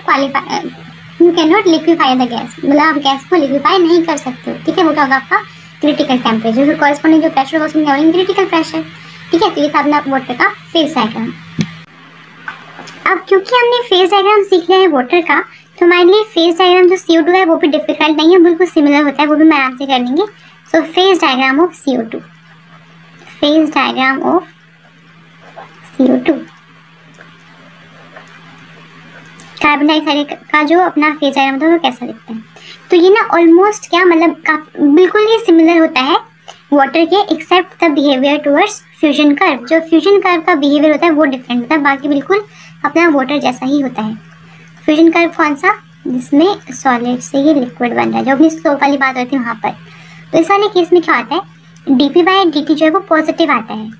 Speaker 1: liquefy the gas, मतलब आप गैस को लिक्विफाई नहीं कर सकते हो। ठीक है, वो क्या होगा आपका क्रिटिकल टेम्परेचर, फिर कॉरेस्पॉन्डिंग जो प्रेशर होगा उसमें क्या होगा, क्रिटिकल प्रेशर। ठीक है, तो ये था अपना वाटर का फेज डायग्राम। अब क्योंकि हमने फेज डायग्राम सीख लिया है वाटर का, तो हमारे लिए फेज डायग्राम जो CO2 है वो भी डिफिकल्ट नहीं है, बिल्कुल सिमिलर होता है, वो भी मैं आराम से कर लेंगे। So phase diagram of CO2, phase diagram of CO2, carbon dioxide का जो अपना फेज डायग्राम था वो कैसा दिखता है। तो ये ना ऑलमोस्ट क्या मतलब बिल्कुल ही सिमिलर होता है वाटर के, except the behaviour towards fusion curve. जो फ्यूजन कर्व का बिहेवियर होता है वो डिफरेंट होता है, बाकी बिल्कुल अपना वाटर जैसा ही होता है। फ्यूजन कर्व कौन सा, जिसमें सॉलिड से ही लिक्विड बन रहा है, जो अपनी स्लोप वाली बात होती है वहाँ पर। तो इस वाले केस में क्या आता है, dp by dt जो है वो पॉजिटिव आता है।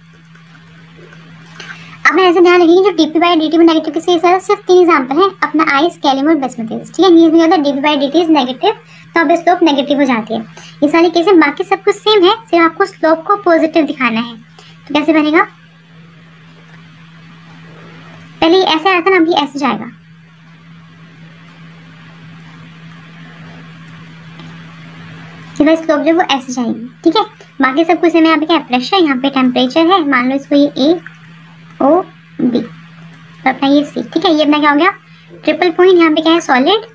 Speaker 1: अब मैं ऐसे ध्यान रखिए जो dp by dt में नेगेटिव किसके साथ, सिर्फ 3 एग्जांपल हैं, अपना आइस, कैलियम और बासमती। ठीक है, ये इसमें होता है dp by dt is negative, तो अब स्लोप नेगेटिव हो जाती है। इस वाले केस में बाकी सब कुछ सेम है, सिर्फ आपको स्लोप को पॉजिटिव दिखाना है। तो कैसे बनेगा, पहले ये ऐसे आया था ना, अभी ऐसे जाएगा। स्लोप जो वो ऐसे जाएगी। ठीक है, बाकी सब कुछ है, यहाँ पे क्या है, प्रेशर, यहाँ पे टेम्परेचर है, मान लो इसको ये A O B और अपना ये C। ठीक है, ये अपना क्या हो गया, ट्रिपल पॉइंट, यहाँ पे क्या है, सॉलिड,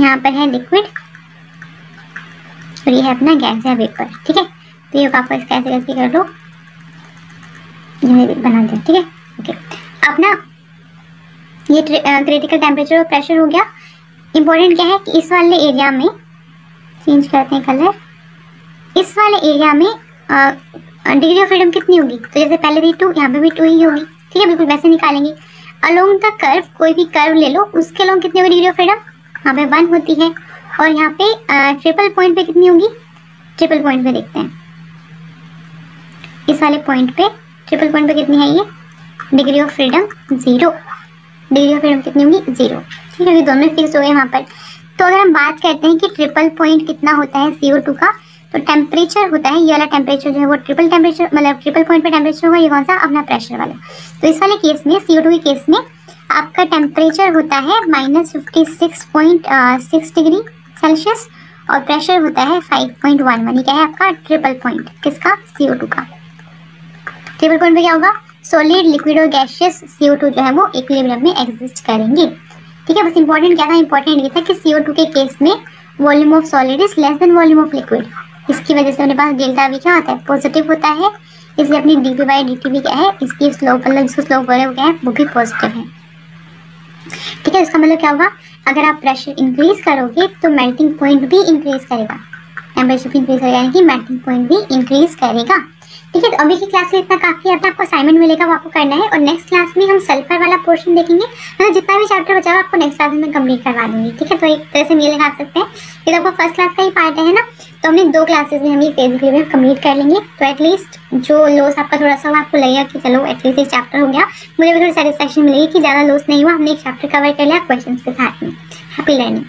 Speaker 1: यहाँ पर है लिक्विड, और ये है अपना गैस या वेपर। ठीक है, तो ये आपको इसका ऐसे करके कर दो, ये बना दिया। ठीक है, ओके। अब ना ये क्रिटिकल टेम्परेचर और प्रेशर हो गया। इंपॉर्टेंट क्या है कि इस वाले एरिया में, चेंज करते हैं कलर, इस वाले एरिया में डिग्री ऑफ फ्रीडम कितनी होगी, तो जैसे पहले थी 2, यहाँ पे भी 2 ही होगी, ठीक है, बिल्कुल वैसे निकालेंगे। अलोंग द कर्व, कोई भी कर्व ले लो, उसके अलोंग कितनी होगी डिग्री ऑफ फ्रीडम, यहाँ पे 1 होती है। और यहाँ पे ट्रिपल पॉइंट पे कितनी होगी, ट्रिपल पॉइंट पे देखते हैं, इस वाले पॉइंट पे, ट्रिपल पॉइंट पे कितनी है ये degree of freedom 0, degree of freedom कितनी होगी 0, ठीक है, ये दोनों फिक्स हो गए यहाँ पर। तो अगर हम बात करते हैं कि ट्रिपल पॉइंट कितना होता है CO2 का, तो टेम्परेचर होता है, ये वाला टेम्परेचर जो है वो ट्रिपल टेम्परेचर, मतलब ट्रिपल पॉइंट पे टेम्परेचर होगा, ये कौन सा, अपना प्रेशर वाला। तो इस वाले केस में, CO2 के केस में आपका टेम्परेचर होता है -56.6 डिग्री सेल्सियस और प्रेशर होता है 5.11, ये क्या है आपका ट्रिपल पॉइंट, किसका, CO2 का। ट्रिपल पॉइंट पे क्या होगा, सॉलिड, लिक्विड और गैसियस CO2 जो है वो इक्विलिब्रियम में एग्जिस्ट करेंगे, ठीक है। बस इंपॉर्टेंट क्या था, इंपॉर्टेंट ये था कि CO2 के केस में volume of solid is less than volume of liquid, इसकी वजह से मेरे पास डेल्टा V क्या होता है, पॉजिटिव होता है, इसलिए अपनी dp/dt भी क्या है, इसकी स्लोप, मतलब जिसको स्लोप बोले वो क्या है, वो भी पॉजिटिव है, ठीक है। इसका मतलब क्या होगा, अगर आप प्रेशर इंक्रीज करोगे तो मेल्टिंग पॉइंट भी इंक्रीज करेगा, टेम्परेचर भी इंक्रीज करेगा, यानी कि मेल्टिंग पॉइंट भी इंक्रीज करेगा, ठीक है। तो अभी की क्लास में इतना काफी है, आपको असाइनमेंट मिलेगा वो आपको करना है, और नेक्स्ट क्लास में हम सल्फर वाला पोर्शन देखेंगे, मतलब जितना भी चैप्टर बचा आपको नेक्स्ट क्लास में कंप्लीट करवा दूंगी, ठीक है। तो एक तरह से ये लगा सकते हैं, ये तो आपको फर्स्ट क्लास का ही पार्ट है ना, तो हमने 2 क्लासेस में हम ये फेज इक्विलिब्रियम कंप्लीट कर लेंगे। तो एटलीस्ट जो लॉस आपका थोड़ा सा आपको लगेगा कि चलो एटलीस्ट एक चैप्टर हो गया, मुझे भी थोड़ी सेटिस्फेक्शन मिलेगी कि ज़्यादा लॉस नहीं हुआ, हमने एक चैप्टर कवर कर लिया क्वेश्चंस के साथ में। Happy learning.